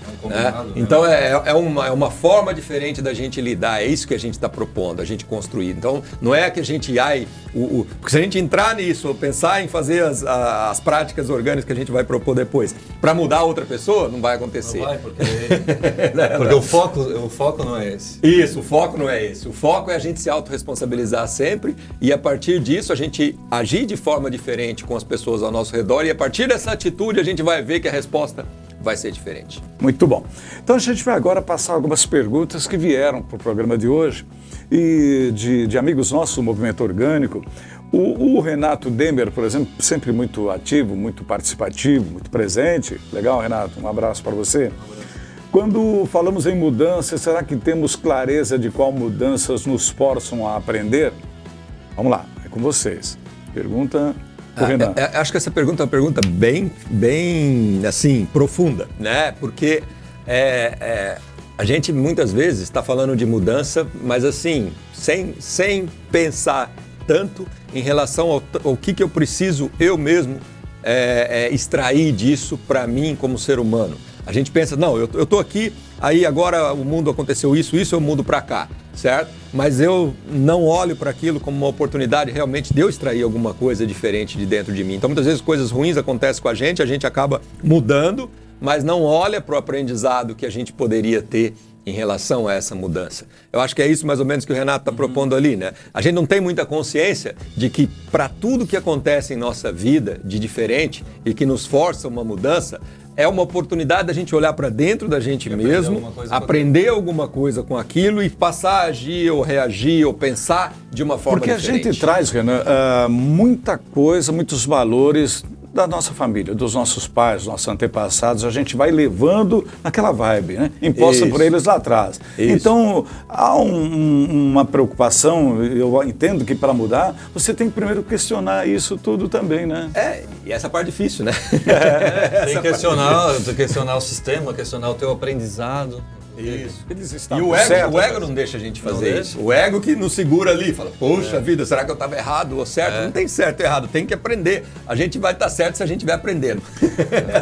Então, é uma forma diferente da gente lidar, é isso que a gente está propondo, a gente construir. Então, não é que a gente... porque se a gente entrar nisso, pensar em fazer as práticas orgânicas que a gente vai propor depois, para mudar a outra pessoa, não vai acontecer. Não vai, porque o foco não é esse. Isso, o foco não é esse. O foco é a gente se autorresponsabilizar sempre e, a partir disso, a gente agir de forma diferente com as pessoas ao nosso redor e, a partir dessa atitude, a gente vai ver que a resposta vai ser diferente. Muito bom. Então a gente vai agora passar algumas perguntas que vieram para o programa de hoje e de amigos nossos do Movimento Orgânico. O Renato Demer, por exemplo, sempre muito ativo, muito participativo, muito presente. Legal, Renato? Um abraço para você. Quando falamos em mudança, será que temos clareza de qual mudanças nos forçam a aprender? Vamos lá, é com vocês. Pergunta... Acho que essa pergunta é uma pergunta bem assim, profunda, né? Porque a gente muitas vezes está falando de mudança, mas assim, sem pensar tanto em relação ao que eu preciso eu mesmo extrair disso para mim como ser humano. A gente pensa, não, eu estou aqui, aí agora o mundo aconteceu isso eu mudo para cá, certo? Mas eu não olho para aquilo como uma oportunidade realmente de eu extrair alguma coisa diferente de dentro de mim. Então, muitas vezes coisas ruins acontecem com a gente acaba mudando, mas não olha para o aprendizado que a gente poderia ter em relação a essa mudança. Eu acho que é isso mais ou menos que o Renato está propondo ali, né? A gente não tem muita consciência de que para tudo que acontece em nossa vida de diferente e que nos força uma mudança, é uma oportunidade da gente olhar para dentro da gente mesmo, aprender alguma coisa com aquilo e passar a agir ou reagir ou pensar de uma forma diferente. Porque a gente traz, Renan, muita coisa, muitos valores da nossa família, dos nossos pais, dos nossos antepassados, a gente vai levando naquela vibe, né? Imposta por eles lá atrás. Isso. Então, há uma preocupação, eu entendo que para mudar, você tem que primeiro questionar isso tudo também, né? E essa parte é difícil, né? Tem que questionar o sistema, questionar o teu aprendizado. Isso. Eles E estavam o ego, certos. o ego não deixa a gente fazer Não isso. O ego que nos segura ali, fala, poxa vida, será que eu estava errado ou certo? Não tem certo e errado, tem que aprender. A gente vai estar certo se a gente estiver aprendendo.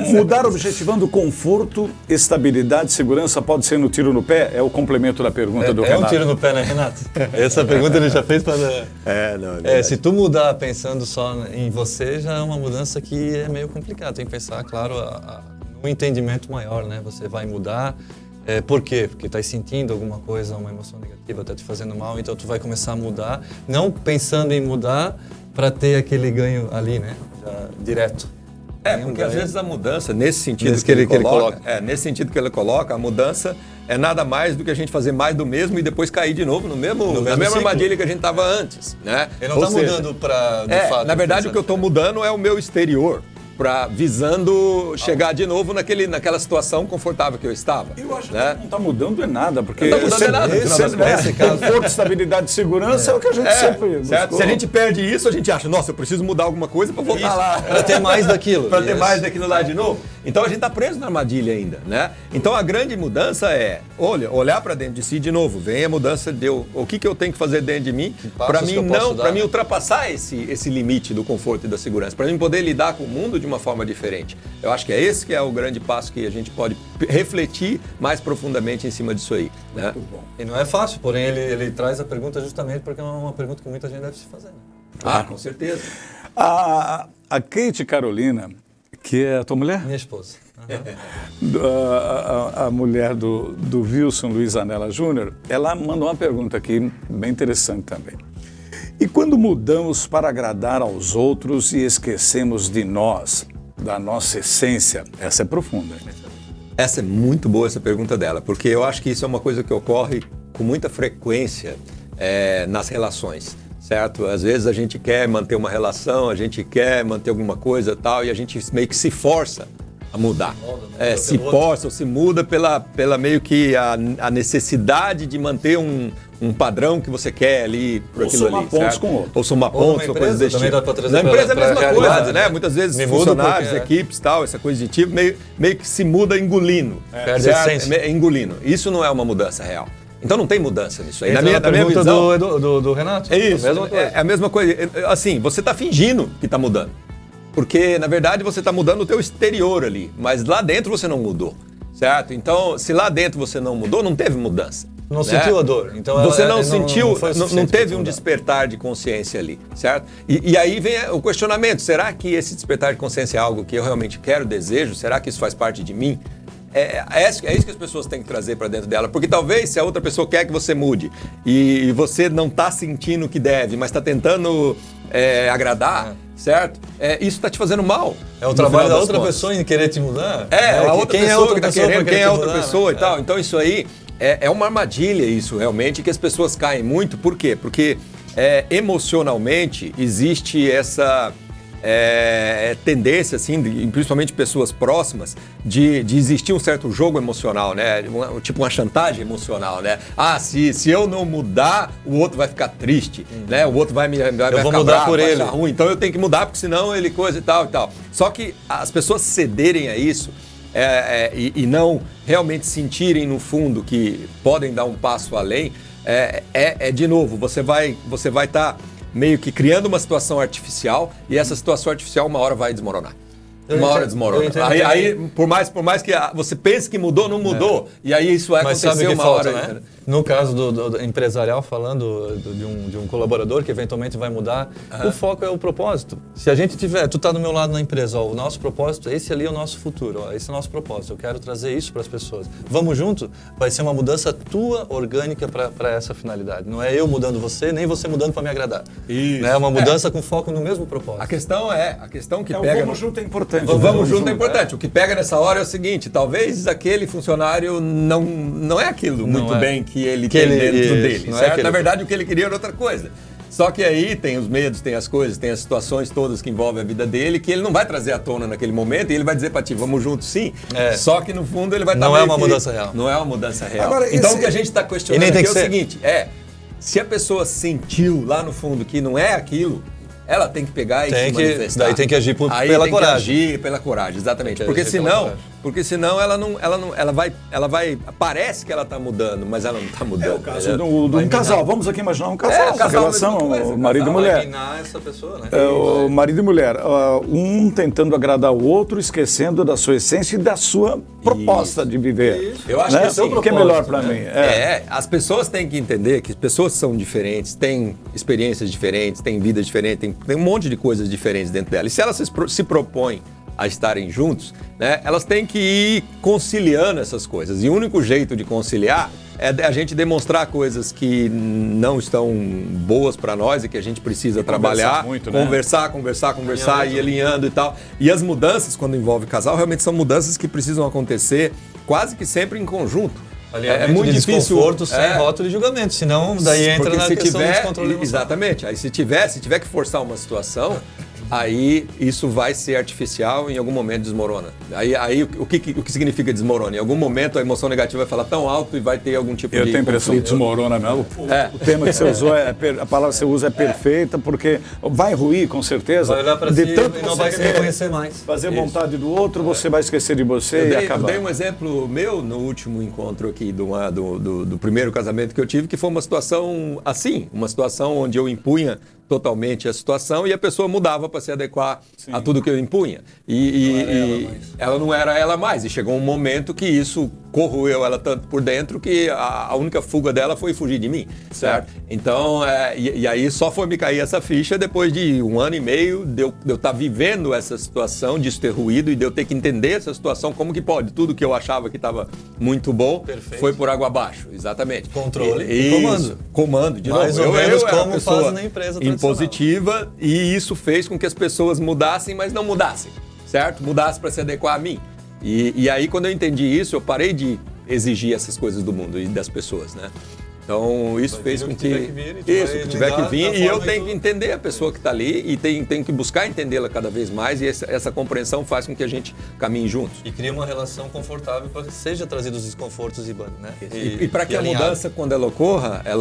Mudar objetivando conforto, estabilidade, segurança pode ser no tiro no pé? É o complemento da pergunta do É um Renato. tiro no pé, né, Renato? Essa pergunta ele já fez para... Não, se tu mudar pensando só em você, já é uma mudança que é meio complicada. Tem que pensar, claro, no entendimento maior, né? Você vai mudar. Por quê? Porque está sentindo alguma coisa, uma emoção negativa, está te fazendo mal, então tu vai começar a mudar, não pensando em mudar para ter aquele ganho ali, né? Já direto. Porque às vezes a mudança, nesse sentido Nesse que ele que ele coloca, nesse sentido que ele coloca, a mudança é nada mais do que a gente fazer mais do mesmo e depois cair de novo na mesma ciclo. armadilha que a gente estava antes, né? Ele não está mudando para, de fato... Na verdade, o que eu estou mudando é o meu exterior, visando chegar de novo naquela situação confortável que eu estava. Eu acho né? que não está mudando nada, porque Não tá mudando nada, no final das contas. conforto, estabilidade e segurança é o que a gente sempre certo? buscou. Se a gente perde isso, a gente acha, nossa, eu preciso mudar alguma coisa para voltar lá. Para ter mais daquilo. Para ter mais daquilo lá de novo. Então a gente está preso na armadilha ainda, né? Então a grande mudança é, olhar para dentro de si de novo. Vem a mudança de o que eu tenho que fazer dentro de mim para mim ultrapassar esse limite do conforto e da segurança, para mim poder lidar com o mundo de uma forma diferente. Eu acho que é esse que é o grande passo que a gente pode refletir mais profundamente em cima disso aí, né? Muito bom. E não é fácil, porém ele traz a pergunta justamente porque é uma pergunta que muita gente deve se fazer. Né? Com certeza. A Kate Carolina, que é a tua mulher? Minha esposa. A mulher do Wilson Luiz Anela Júnior, ela mandou uma pergunta aqui bem interessante também. E quando mudamos para agradar aos outros e esquecemos de nós, da nossa essência? Essa é profunda. Essa é muito boa, essa pergunta dela, porque eu acho que isso é uma coisa que ocorre com muita frequência nas relações, certo? Às vezes a gente quer manter uma relação, a gente quer manter alguma coisa e tal, e a gente meio que se força a mudar. Se força ou se muda pela meio que a necessidade de manter um padrão que você quer ali, por aquilo ali. Ou somar pontos com outro. Ou somar pontos, ou coisa desse também tipo. dá pra trazer Na empresa é a pra mesma realidade, coisa, né? Muitas vezes Me mudo funcionários, porque, equipes, tal, essa coisa de tipo, meio que se muda engolindo. Perde a essência. Engolindo. Isso não é uma mudança real. Então não tem mudança nisso aí. Na minha pergunta visão, do Renato. é isso. A mesma coisa. É a mesma coisa. Assim, você está fingindo que está mudando. Porque, na verdade, você está mudando o teu exterior ali. Mas lá dentro você não mudou, certo? Então, se lá dentro você não mudou, não teve mudança. Não sentiu a dor. Então você não sentiu, não teve um mudar. despertar de consciência ali, certo? E aí vem o questionamento, será que esse despertar de consciência é algo que eu realmente quero, desejo? Será que isso faz parte de mim? É isso que as pessoas têm que trazer para dentro dela, porque talvez se a outra pessoa quer que você mude e você não está sentindo que deve, mas está tentando agradar, certo? Isso está te fazendo mal. É o trabalho da outra pessoa em querer te mudar. A outra pessoa que está querendo, quem é a outra mudar, pessoa né? e tal. Então isso aí é uma armadilha, isso realmente, que as pessoas caem muito. Por quê? Porque emocionalmente existe essa tendência, assim, principalmente pessoas próximas, de existir um certo jogo emocional, né? Tipo uma chantagem emocional, né? Se eu não mudar, o outro vai ficar triste, né? O outro vai vou ficar mudar bravo, por vai ele. achar ruim. Então eu tenho que mudar, porque senão ele coisa e tal e tal. Só que as pessoas cederem a isso e não realmente sentirem no fundo que podem dar um passo além, de novo, você vai estar meio que criando uma situação artificial e essa situação artificial uma hora vai desmoronar. Uma hora desmorona. Aí, por mais que você pense que mudou, não mudou. E aí isso vai Mas acontecer sabe o que uma falta, hora. né? No caso do empresarial, falando de um colaborador que eventualmente vai mudar, o foco é o propósito. Se a gente tiver, tu tá do meu lado na empresa, o nosso propósito, esse ali é o nosso futuro, esse é o nosso propósito, eu quero trazer isso para as pessoas. Vamos junto? Vai ser uma mudança tua, orgânica, para essa finalidade. Não é eu mudando você, nem você mudando para me agradar. Isso. É uma mudança com foco no mesmo propósito. A questão que pega... Vamos junto é importante. Vamos junto é importante. O que pega nessa hora é o seguinte, talvez aquele funcionário não é aquilo muito bem que ele tem dentro dele, certo? Na verdade, o que ele queria era outra coisa. Só que aí tem os medos, tem as coisas, tem as situações todas que envolvem a vida dele, que ele não vai trazer à tona naquele momento, e ele vai dizer pra ti, vamos juntos sim. Só que no fundo ele vai estar Não é uma mudança real. Não é uma mudança real. Agora, então o que a gente está questionando nem tem aqui é que o ser. seguinte, se a pessoa sentiu lá no fundo que não é aquilo, ela tem que pegar e se manifestar. Daí tem que agir Aí pela tem coragem. Que agir pela coragem, exatamente. Tem que agir pela coragem. Porque senão ela vai parece que ela está mudando, mas ela não está mudando. É o caso de um casal. Vamos aqui imaginar um casal. Um casal, relação, coisa, marido e mulher. Vai minar essa pessoa, né? O marido e mulher, um tentando agradar o outro, esquecendo da sua essência e da sua proposta de viver. Eu acho que esse é o que é melhor para mim. As pessoas têm que entender que pessoas são diferentes, têm experiências diferentes, têm vida diferente, tem um monte de coisas diferentes dentro dela. E se elas se propõem a estarem juntos, né, elas têm que ir conciliando essas coisas. E o único jeito de conciliar é a gente demonstrar coisas que não estão boas para nós e que a gente precisa trabalhar, muito, né? conversar e alinhando e tal. E as mudanças, quando envolve casal, realmente são mudanças que precisam acontecer quase que sempre em conjunto. É muito difícil sem rótulo de julgamento, senão daí entra na questão do descontrole emocional. Exatamente. Aí se tiver que forçar uma situação, aí isso vai ser artificial e em algum momento desmorona. Aí o que significa desmorona? Em algum momento a emoção negativa vai falar tão alto e vai ter algum tipo de... Eu tenho a impressão que desmorona mesmo. O tema que você usou, a palavra que você usa é perfeita, porque vai ruir com certeza. Vai olhar para si e não vai se reconhecer mais. Fazer vontade do outro, você vai esquecer de você e acabar. Eu dei um exemplo meu no último encontro aqui do primeiro casamento que eu tive, que foi uma situação assim, uma situação onde eu impunha totalmente a situação e a pessoa mudava para se adequar a tudo que eu impunha. E ela não era ela mais. E chegou um momento que isso corroeu ela tanto por dentro que a única fuga dela foi fugir de mim, certo? Então, e aí só foi me cair essa ficha depois de 1 ano e meio de eu estar vivendo essa situação, disso ter ruído e de eu ter que entender essa situação, como que pode. Tudo que eu achava que estava muito bom foi por água abaixo, exatamente. Controle e comando. Comando, de mais novo. ou menos era como faz na empresa tradicional. Impositiva, e isso fez com que as pessoas mudassem, mas não mudassem, certo? Mudassem para se adequar a mim. E aí, quando eu entendi isso, eu parei de exigir essas coisas do mundo e das pessoas, né? Então, isso fez com que... Isso, que tiver que vir, e eu tenho que entender a pessoa que está ali e tenho que buscar entendê-la cada vez mais, e essa compreensão faz com que a gente caminhe juntos. E cria uma relação confortável para que seja trazido os desconfortos né? E para que a mudança, quando ela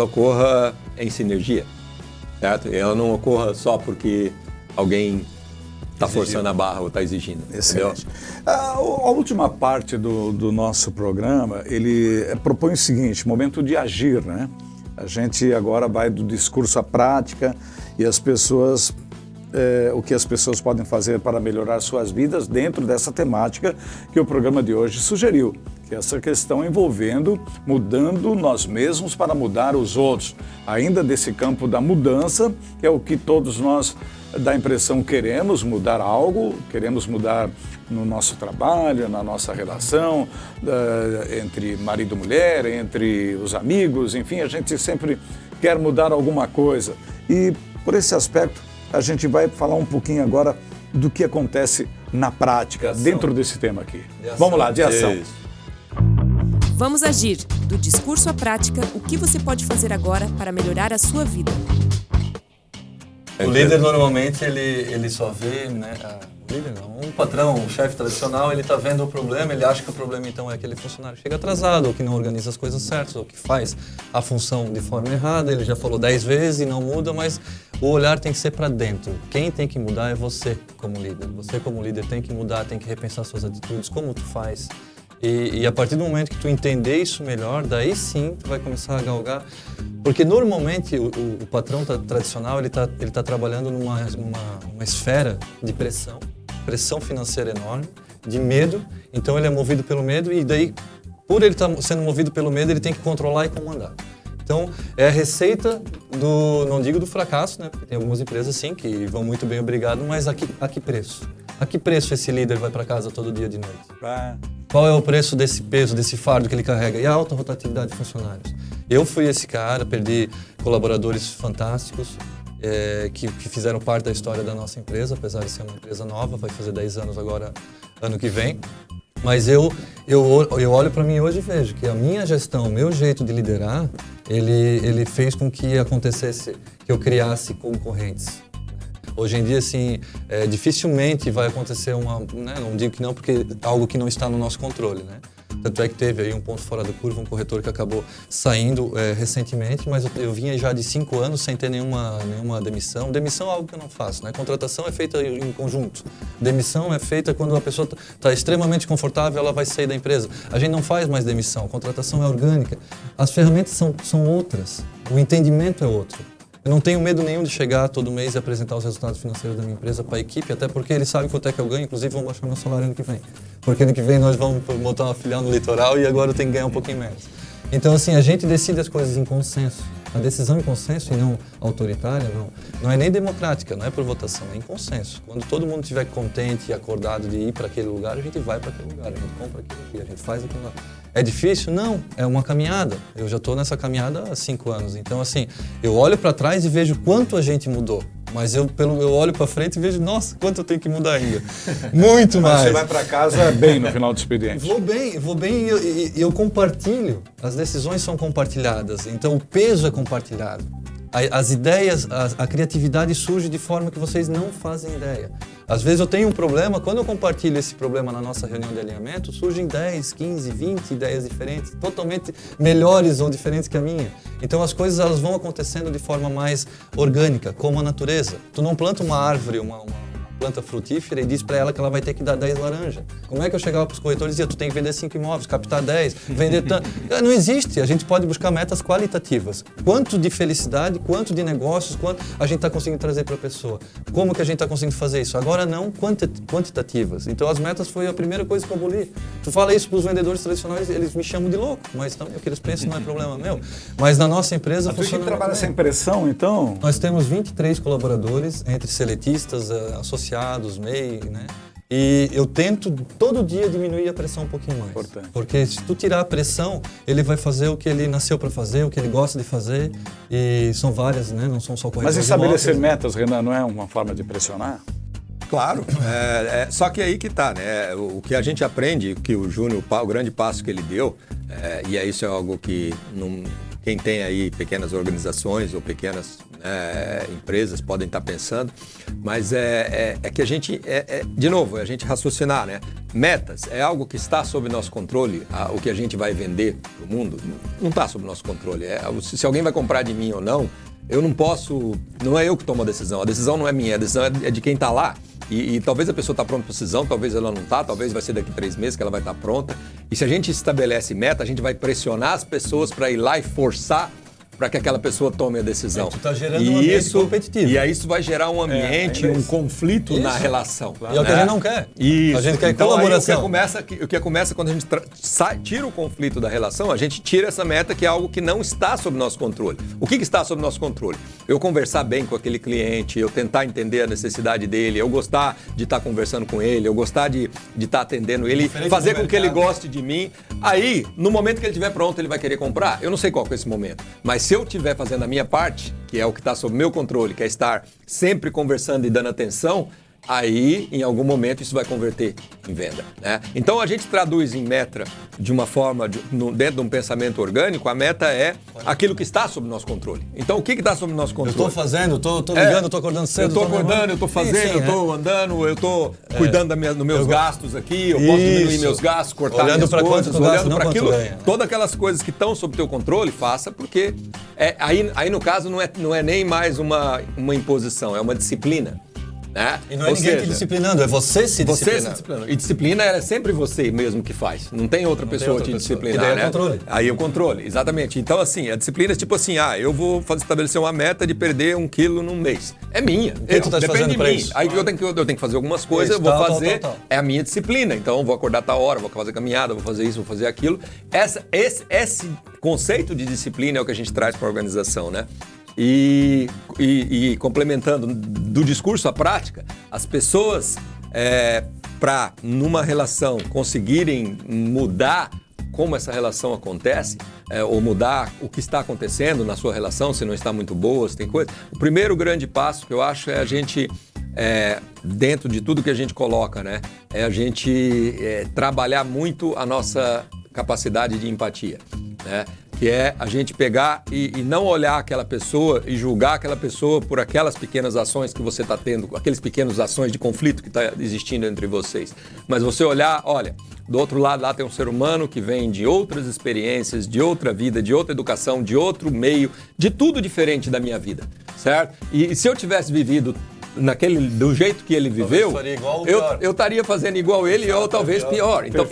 ocorra em sinergia, certo? Ela não ocorra só porque alguém está forçando a barra ou está exigindo. Excelente. A última parte do nosso programa, ele propõe o seguinte, momento de agir, né? A gente agora vai do discurso à prática e as pessoas, o que as pessoas podem fazer para melhorar suas vidas dentro dessa temática que o programa de hoje sugeriu, que é essa questão envolvendo mudando nós mesmos para mudar os outros. Ainda desse campo da mudança, que é o que todos nós dá a impressão queremos mudar algo, queremos mudar no nosso trabalho, na nossa relação, entre marido e mulher, entre os amigos, enfim, a gente sempre quer mudar alguma coisa. E por esse aspecto, a gente vai falar um pouquinho agora do que acontece na prática, dentro desse tema aqui. Vamos lá, de ação. Vamos agir. Do discurso à prática, o que você pode fazer agora para melhorar a sua vida? O líder normalmente ele só vê, né? O líder não, um patrão, um chefe tradicional, ele está vendo o problema, ele acha que o problema então é aquele funcionário que chega atrasado, ou que não organiza as coisas certas, ou que faz a função de forma errada. Ele já falou 10 vezes e não muda, mas o olhar tem que ser para dentro. Quem tem que mudar é você como líder. Você como líder tem que mudar, tem que repensar suas atitudes, como tu faz. E a partir do momento que tu entender isso melhor, daí sim tu vai começar a galgar. Porque normalmente o patrão tradicional ele tá trabalhando numa esfera de pressão financeira enorme, de medo. Então ele é movido pelo medo e daí, por ele estar sendo movido pelo medo, ele tem que controlar e comandar. Então é a receita não digo do fracasso, né? Porque tem algumas empresas sim que vão muito bem, obrigado, mas a que preço? A que preço esse líder vai para casa todo dia de noite? Qual é o preço desse peso, desse fardo que ele carrega? E a alta rotatividade de funcionários. Eu fui esse cara, perdi colaboradores fantásticos que fizeram parte da história da nossa empresa, apesar de ser uma empresa nova, vai fazer 10 anos agora, ano que vem. Mas eu olho para mim hoje e vejo que a minha gestão, o meu jeito de liderar, ele fez com que acontecesse, que eu criasse concorrentes. Hoje em dia, assim, dificilmente vai acontecer né, não digo que não, porque é algo que não está no nosso controle, né? Tanto é que teve aí um ponto fora da curva, um corretor que acabou saindo recentemente, mas eu vinha já de 5 anos sem ter nenhuma demissão. Demissão é algo que eu não faço, né? Contratação é feita em conjunto. Demissão é feita quando a pessoa está extremamente confortável, ela vai sair da empresa. A gente não faz mais demissão, contratação é orgânica. As ferramentas são outras, o entendimento é outro. Eu não tenho medo nenhum de chegar todo mês e apresentar os resultados financeiros da minha empresa para a equipe, até porque eles sabem quanto é que eu ganho, inclusive vão baixar meu salário ano que vem. Porque ano que vem nós vamos montar uma filial no litoral e agora eu tenho que ganhar um pouquinho menos. Então, assim, a gente decide as coisas em consenso. A decisão em consenso e não autoritária, não é nem democrática, não é por votação, é em consenso. Quando todo mundo estiver contente e acordado de ir para aquele lugar, a gente vai para aquele lugar, a gente compra aquilo aqui, a gente faz aquilo lá. É difícil? Não, é uma caminhada. Eu já estou nessa caminhada há 5 anos. Então, assim, eu olho para trás e vejo quanto a gente mudou. Mas eu olho para frente e vejo, nossa, quanto eu tenho que mudar ainda. Muito mais. Mas você vai para casa bem no final do expediente. Vou bem e eu compartilho. As decisões são compartilhadas, então o peso é compartilhado. As ideias, a criatividade surge de forma que vocês não fazem ideia. Às vezes eu tenho um problema, quando eu compartilho esse problema na nossa reunião de alinhamento, surgem 10, 15, 20 ideias diferentes, totalmente melhores ou diferentes que a minha. Então as coisas elas vão acontecendo de forma mais orgânica, como a natureza. Tu não planta uma árvore, uma planta frutífera e diz para ela que ela vai ter que dar 10 laranjas. Como é que eu chegava para os corretores e dizia, tu tem que vender 5 imóveis, captar 10, vender tanto? Não existe, a gente pode buscar metas qualitativas. Quanto de felicidade, quanto de negócios, quanto a gente está conseguindo trazer para a pessoa. Como que a gente está conseguindo fazer isso? Agora não quantitativas. Então as metas foi a primeira coisa que eu aboli. Tu fala isso para os vendedores tradicionais, eles me chamam de louco, mas também o que eles pensam não é problema meu. Mas na nossa empresa funciona. Você trabalha sem pressão, então? Nós temos 23 colaboradores, entre seletistas, associados, MEI, né? E eu tento todo dia diminuir a pressão um pouquinho mais. Importante. Porque se tu tirar a pressão, ele vai fazer o que ele nasceu para fazer, o que ele gosta de fazer. E são várias, né? Não são só corretores. Mas estabelecer metas, Renan, não é uma forma de pressionar? Claro, só que aí que tá, né? O que a gente aprende, que o Júnior, o grande passo que ele deu, e isso é algo que quem tem aí pequenas organizações ou pequenas empresas podem estar pensando, mas é que a gente, de novo, a gente raciocinar, né? Metas é algo que está sob nosso controle, o que a gente vai vender para o mundo não está sob nosso controle. Se alguém vai comprar de mim ou não, eu não posso, não é eu que tomo a decisão não é minha, a decisão é de quem está lá. E talvez a pessoa está pronta para a decisão, talvez ela não está, talvez vai ser daqui 3 meses que ela vai estar pronta. E se a gente estabelece meta, a gente vai pressionar as pessoas para ir lá e forçar para que aquela pessoa tome a decisão. Tu está gerando um ambiente competitivo. E aí isso vai gerar um ambiente, um conflito na relação. Claro. E é o que a gente não quer. Isso. A gente quer então, colaboração. O que começa quando a gente tira o conflito da relação, a gente tira essa meta que é algo que não está sob nosso controle. O que está sob nosso controle? Eu conversar bem com aquele cliente, eu tentar entender a necessidade dele, eu gostar de estar conversando com ele, eu gostar de estar atendendo ele, fazer com que ele goste de mim. Aí, no momento que ele estiver pronto, ele vai querer comprar. Eu não sei qual que é esse momento, mas se eu estiver fazendo a minha parte, que é o que está sob meu controle, que é estar sempre conversando e dando atenção, aí, em algum momento, isso vai converter em venda, né? Então, a gente traduz em meta de uma forma, dentro de um pensamento orgânico, a meta é aquilo que está sob nosso controle. Então, o que está sob nosso controle? Eu estou fazendo, estou ligando, estou acordando cedo. Eu estou acordando, eu estou fazendo, eu estou andando, eu estou cuidando dos meus gastos aqui, eu posso diminuir meus gastos, cortar minhas coisas, olhando para aquilo. Todas aquelas coisas que estão sob teu controle, faça, porque aí no caso, não é nem mais uma imposição, é uma disciplina. Né? E não é ninguém te disciplinando, é você se disciplinando. E disciplina é sempre você mesmo que faz. Não tem outra pessoa te disciplinar, né? É o controle. Aí é o controle, exatamente. Então, assim, a disciplina é tipo assim, eu vou estabelecer uma meta de perder 1 quilo num mês. É minha. O que tu tá fazendo pra isso? Aí eu tenho que fazer algumas coisas, eu vou fazer, é a minha disciplina. Então, eu vou acordar tal hora, vou fazer caminhada, vou fazer isso, vou fazer aquilo. Esse conceito de disciplina é o que a gente traz para a organização, né? E complementando do discurso à prática, as pessoas, para numa relação conseguirem mudar como essa relação acontece, ou mudar o que está acontecendo na sua relação, se não está muito boa, se tem coisa. O primeiro grande passo que eu acho é a gente, dentro de tudo que a gente coloca, né, é a gente trabalhar muito a nossa capacidade de empatia, né? que é a gente pegar e não olhar aquela pessoa e julgar aquela pessoa por aquelas pequenas ações que você está tendo, aqueles pequenos ações de conflito que está existindo entre vocês. Mas você olhar, olha, do outro lado lá tem um ser humano que vem de outras experiências, de outra vida, de outra educação, de outro meio, de tudo diferente da minha vida, certo? E se eu tivesse vivido do jeito que ele viveu, eu estaria fazendo igual ele ou talvez pior. Então,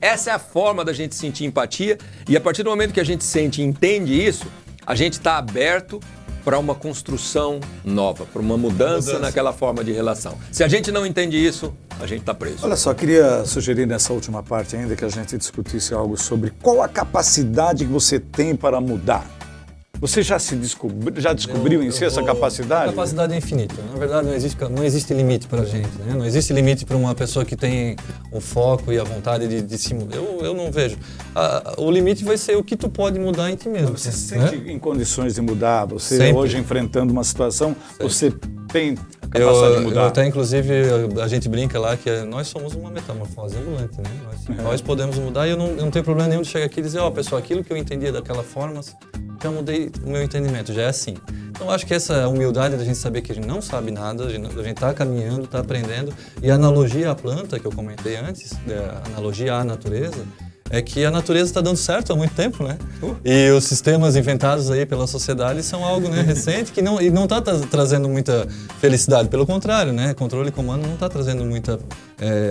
essa é a forma da gente sentir empatia, e a partir do momento que a gente sente e entende isso, a gente está aberto para uma construção nova, para uma mudança naquela forma de relação. Se a gente não entende isso, a gente está preso. Olha só, queria sugerir nessa última parte ainda que a gente discutisse algo sobre qual a capacidade que você tem para mudar. Você já descobriu em si essa capacidade? A capacidade é infinita. Na verdade, não existe limite para a gente, né? Não existe limite para uma pessoa que tem o foco e a vontade de se mudar. Eu não vejo. O limite vai ser o que tu pode mudar em ti mesmo. Você se sente em condições de mudar? Você Sempre. Hoje enfrentando uma situação, você tem a capacidade de mudar? Até, inclusive, a gente brinca lá que nós somos uma metamorfose ambulante, né? Nós podemos mudar, e eu não tenho problema nenhum de chegar aqui e dizer, pessoal, aquilo que eu entendia daquela forma, já mudei o meu entendimento, já é assim. Então, acho que essa humildade da gente saber que a gente não sabe nada, a gente está caminhando, está aprendendo, e a analogia à planta, que eu comentei antes, a analogia à natureza, é que a natureza está dando certo há muito tempo, né? E os sistemas inventados aí pela sociedade são algo, né, recente que não está trazendo muita felicidade. Pelo contrário, né? Controle e comando não está trazendo muita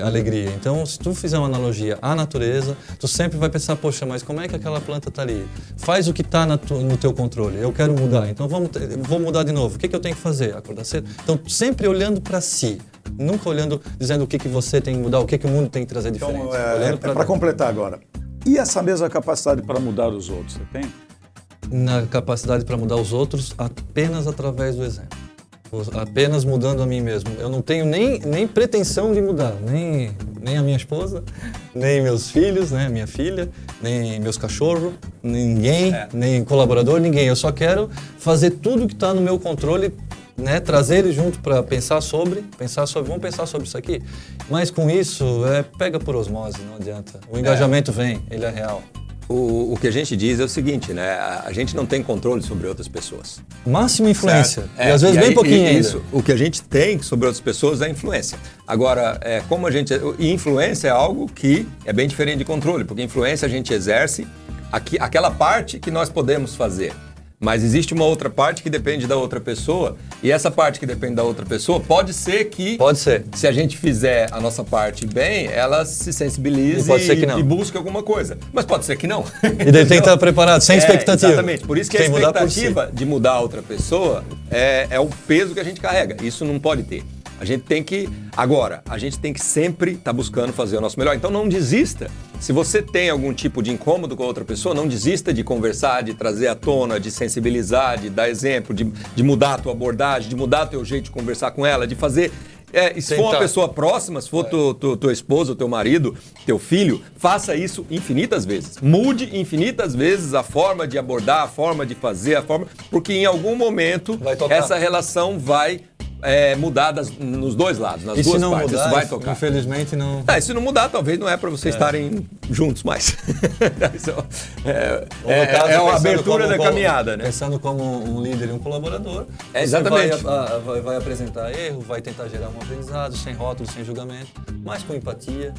alegria. Então, se tu fizer uma analogia à natureza, tu sempre vai pensar, poxa, mas como é que aquela planta está ali? Faz o que está no teu controle. Eu quero mudar, então vou mudar de novo. O que eu tenho que fazer? Acordar cedo? Então, sempre olhando para si. Nunca olhando, dizendo o que você tem que mudar, o que o mundo tem que trazer diferente. Então, para completar agora, e essa mesma capacidade para mudar os outros, você tem? Na capacidade para mudar os outros apenas através do exemplo. Apenas mudando a mim mesmo. Eu não tenho nem pretensão de mudar, nem a minha esposa, nem meus filhos, né, minha filha, nem meus cachorros, ninguém, nem colaborador, ninguém. Eu só quero fazer tudo que está no meu controle, né, trazer ele junto para pensar sobre, vamos pensar sobre isso aqui. Mas com isso, pega por osmose, não adianta. O engajamento vem, ele é real. O que a gente diz é o seguinte, né? A gente não tem controle sobre outras pessoas. Máxima influência. E às vezes bem pouquinho ainda. Isso, o que a gente tem sobre outras pessoas é influência. Agora, influência é algo que é bem diferente de controle, porque influência a gente exerce aquela parte que nós podemos fazer. Mas existe uma outra parte que depende da outra pessoa, e essa parte que depende da outra pessoa pode ser que, se a gente fizer a nossa parte bem, ela se sensibilize e busque alguma coisa. Mas pode ser que não. E daí tem que estar preparado, sem expectativa. Exatamente. Por isso que a expectativa de mudar a outra pessoa é o peso que a gente carrega. Isso não pode ter. A gente tem que sempre estar buscando fazer o nosso melhor. Então não desista. Se você tem algum tipo de incômodo com a outra pessoa, não desista de conversar, de trazer à tona, de sensibilizar, de dar exemplo, de mudar a tua abordagem, de mudar o teu jeito de conversar com ela, de fazer... se for uma pessoa próxima, se for tua esposa, teu marido, teu filho, faça isso infinitas vezes. Mude infinitas vezes a forma de abordar, a forma de fazer, porque em algum momento essa relação vai mudar nos dois lados, nas duas partes. Mudar, isso vai tocar. Infelizmente não... se não mudar, talvez não é para vocês estarem juntos mais. É uma abertura da caminhada, né? Pensando como um líder e um colaborador, exatamente. Você vai apresentar erro, vai tentar gerar um aprendizado, sem rótulo, sem julgamento, mas com empatia,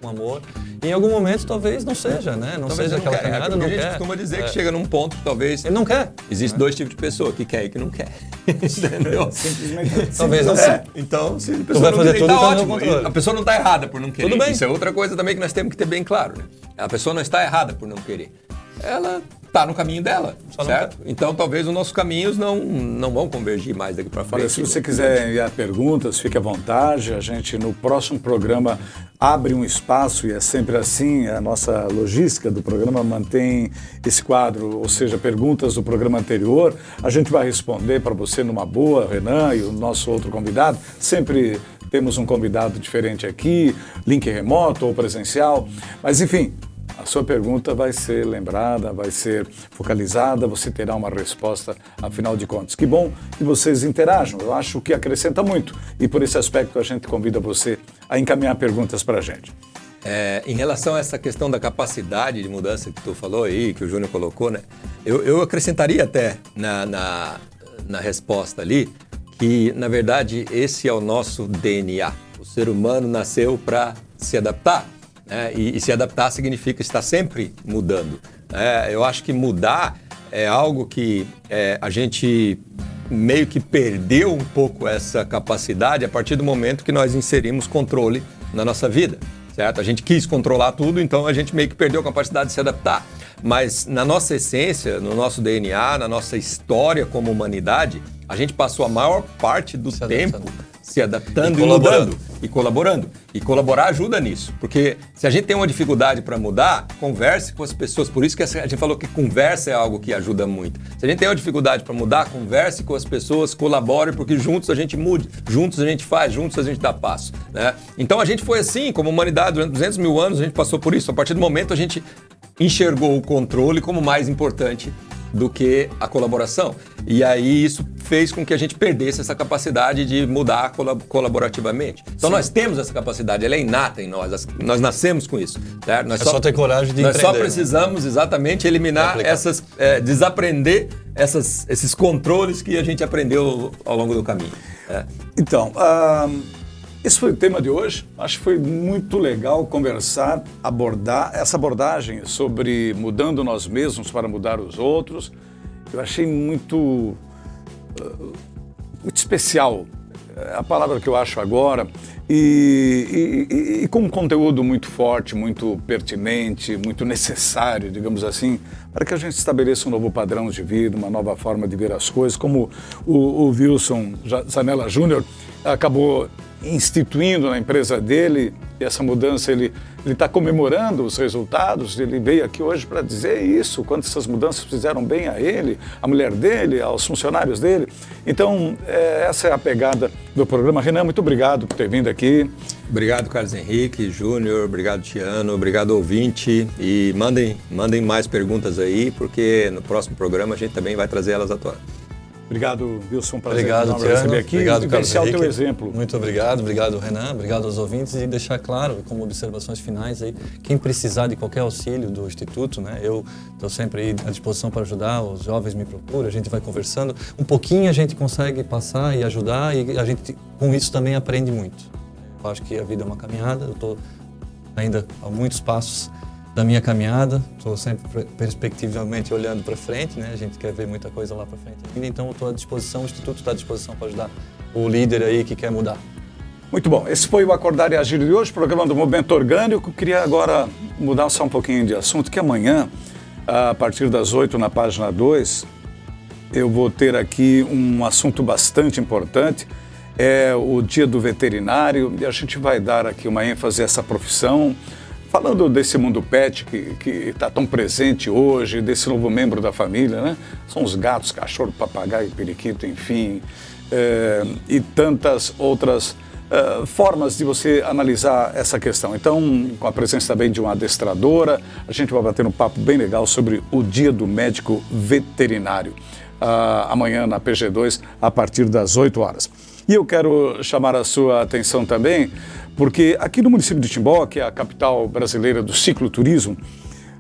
com amor. E em algum momento talvez não seja, né? Não seja aquela caminhada, não quer. A gente costuma dizer que chega num ponto que talvez... Ele não quer. Existem dois tipos de pessoa, que quer e que não quer. Entendeu? Simplesmente. Talvez não seja. Então, se a tu pessoa vai não fazer querer, tudo tá no ótimo. controle. A pessoa não está errada por não querer. Tudo bem. Isso é outra coisa também que nós temos que ter bem claro, né? A pessoa não está errada por não querer. Ela está no caminho dela, certo? Então, talvez os nossos caminhos não vão convergir mais daqui para frente. Olha, se você quiser enviar perguntas, fique à vontade. A gente, no próximo programa, abre um espaço, e é sempre assim. A nossa logística do programa mantém esse quadro, ou seja, perguntas do programa anterior. A gente vai responder para você numa boa, Renan e o nosso outro convidado. Sempre temos um convidado diferente aqui, link remoto ou presencial. Mas, enfim, a sua pergunta vai ser lembrada, vai ser focalizada, você terá uma resposta, afinal de contas. Que bom que vocês interajam, eu acho que acrescenta muito. E por esse aspecto a gente convida você a encaminhar perguntas para a gente. Em relação a essa questão da capacidade de mudança que tu falou aí, que o Júnior colocou, né? Eu acrescentaria até na resposta ali que, na verdade, esse é o nosso DNA. O ser humano nasceu para se adaptar, né? E se adaptar significa estar sempre mudando. Eu acho que mudar é algo que a gente meio que perdeu um pouco essa capacidade a partir do momento que nós inserimos controle na nossa vida. Certo? A gente quis controlar tudo, então a gente meio que perdeu a capacidade de se adaptar. Mas na nossa essência, no nosso DNA, na nossa história como humanidade, a gente passou a maior parte do tempo se adaptando e mudando e colaborando. E colaborar ajuda nisso, porque se a gente tem uma dificuldade para mudar, converse com as pessoas. Por isso que a gente falou que conversa é algo que ajuda muito. Se a gente tem uma dificuldade para mudar, converse com as pessoas, colabore, porque juntos a gente mude, juntos a gente faz, juntos a gente dá passo, né? Então a gente foi assim, como humanidade, durante 200 mil anos a gente passou por isso. A partir do momento a gente enxergou o controle como mais importante do que a colaboração. E aí isso fez com que a gente perdesse essa capacidade de mudar colaborativamente. Então nós temos essa capacidade, ela é inata em nós, nós nascemos com isso. Certo? Só ter coragem de empreender. Nós só precisamos exatamente eliminar desaprender esses controles que a gente aprendeu ao longo do caminho. Então, esse foi o tema de hoje. Acho que foi muito legal conversar, abordar essa abordagem sobre mudando nós mesmos para mudar os outros. Eu achei muito especial a palavra que eu acho agora e com um conteúdo muito forte, muito pertinente, muito necessário, digamos assim, para que a gente estabeleça um novo padrão de vida, uma nova forma de ver as coisas, como o Wilson Zanella Júnior acabou instituindo na empresa dele, e essa mudança ele está comemorando os resultados, ele veio aqui hoje para dizer isso, quanto essas mudanças fizeram bem a ele, a mulher dele, aos funcionários dele. Então, essa é a pegada do programa. Renan, muito obrigado por ter vindo aqui. Obrigado, Carlos Henrique, Júnior, obrigado, Tiano, obrigado, ouvinte, e mandem mais perguntas aí, porque no próximo programa a gente também vai trazer elas à tona. Obrigado, Wilson, prazer obrigado, Tiano, receber aqui. Obrigado, Carlos Henrique. O teu exemplo. Muito obrigado, Renan, obrigado aos ouvintes, e deixar claro, como observações finais aí, quem precisar de qualquer auxílio do Instituto, né, eu estou sempre aí à disposição para ajudar, os jovens me procuram, a gente vai conversando, um pouquinho a gente consegue passar e ajudar, e a gente com isso também aprende muito. Eu acho que a vida é uma caminhada, eu estou ainda a muitos passos da minha caminhada, estou sempre perspectivamente olhando para frente, né? A gente quer ver muita coisa lá para frente ainda, então eu estou à disposição, o Instituto está à disposição para ajudar o líder aí que quer mudar. Muito bom, esse foi o Acordar e Agir de hoje, programa do Movimento Orgânico. Queria agora mudar só um pouquinho de assunto, que amanhã, a partir das 8 na página 2, eu vou ter aqui um assunto bastante importante, é o Dia do Veterinário, e a gente vai dar aqui uma ênfase a essa profissão, falando desse mundo pet que está tão presente hoje, desse novo membro da família, né? São os gatos, cachorro, papagaio, periquito, enfim, e tantas outras formas de você analisar essa questão. Então, com a presença também de uma adestradora, a gente vai bater um papo bem legal sobre o Dia do Médico Veterinário, amanhã na PG2, a partir das 8 horas. E eu quero chamar a sua atenção também, porque aqui no município de Timbó, que é a capital brasileira do cicloturismo,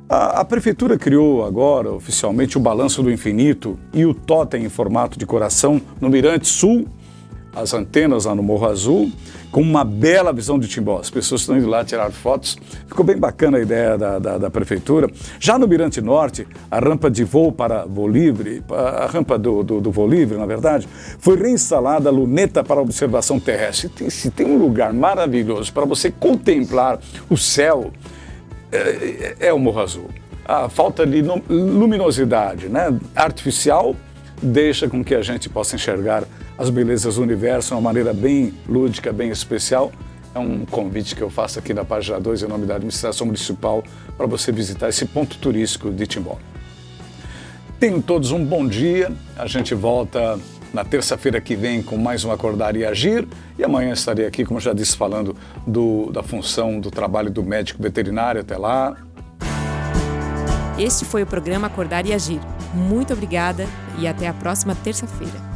a prefeitura criou agora, oficialmente, o Balanço do Infinito e o Totem em formato de coração no Mirante Sul, as antenas lá no Morro Azul, com uma bela visão de Timbó. As pessoas estão indo lá tirar fotos. Ficou bem bacana a ideia da prefeitura. Já no Mirante Norte, a rampa de voo para voo livre, a rampa do voo livre, na verdade, foi reinstalada a luneta para observação terrestre. Se tem um lugar maravilhoso para você contemplar o céu, é o Morro Azul. A falta de luminosidade, né, artificial deixa com que a gente possa enxergar as belezas do universo de uma maneira bem lúdica, bem especial. É um convite que eu faço aqui na página 2, em nome da administração municipal, para você visitar esse ponto turístico de Timbó. Tenham todos um bom dia. A gente volta na terça-feira que vem com mais um Acordar e Agir. E amanhã estarei aqui, como já disse, falando da função, do trabalho do médico veterinário. Até lá. Este foi o programa Acordar e Agir. Muito obrigada e até a próxima terça-feira.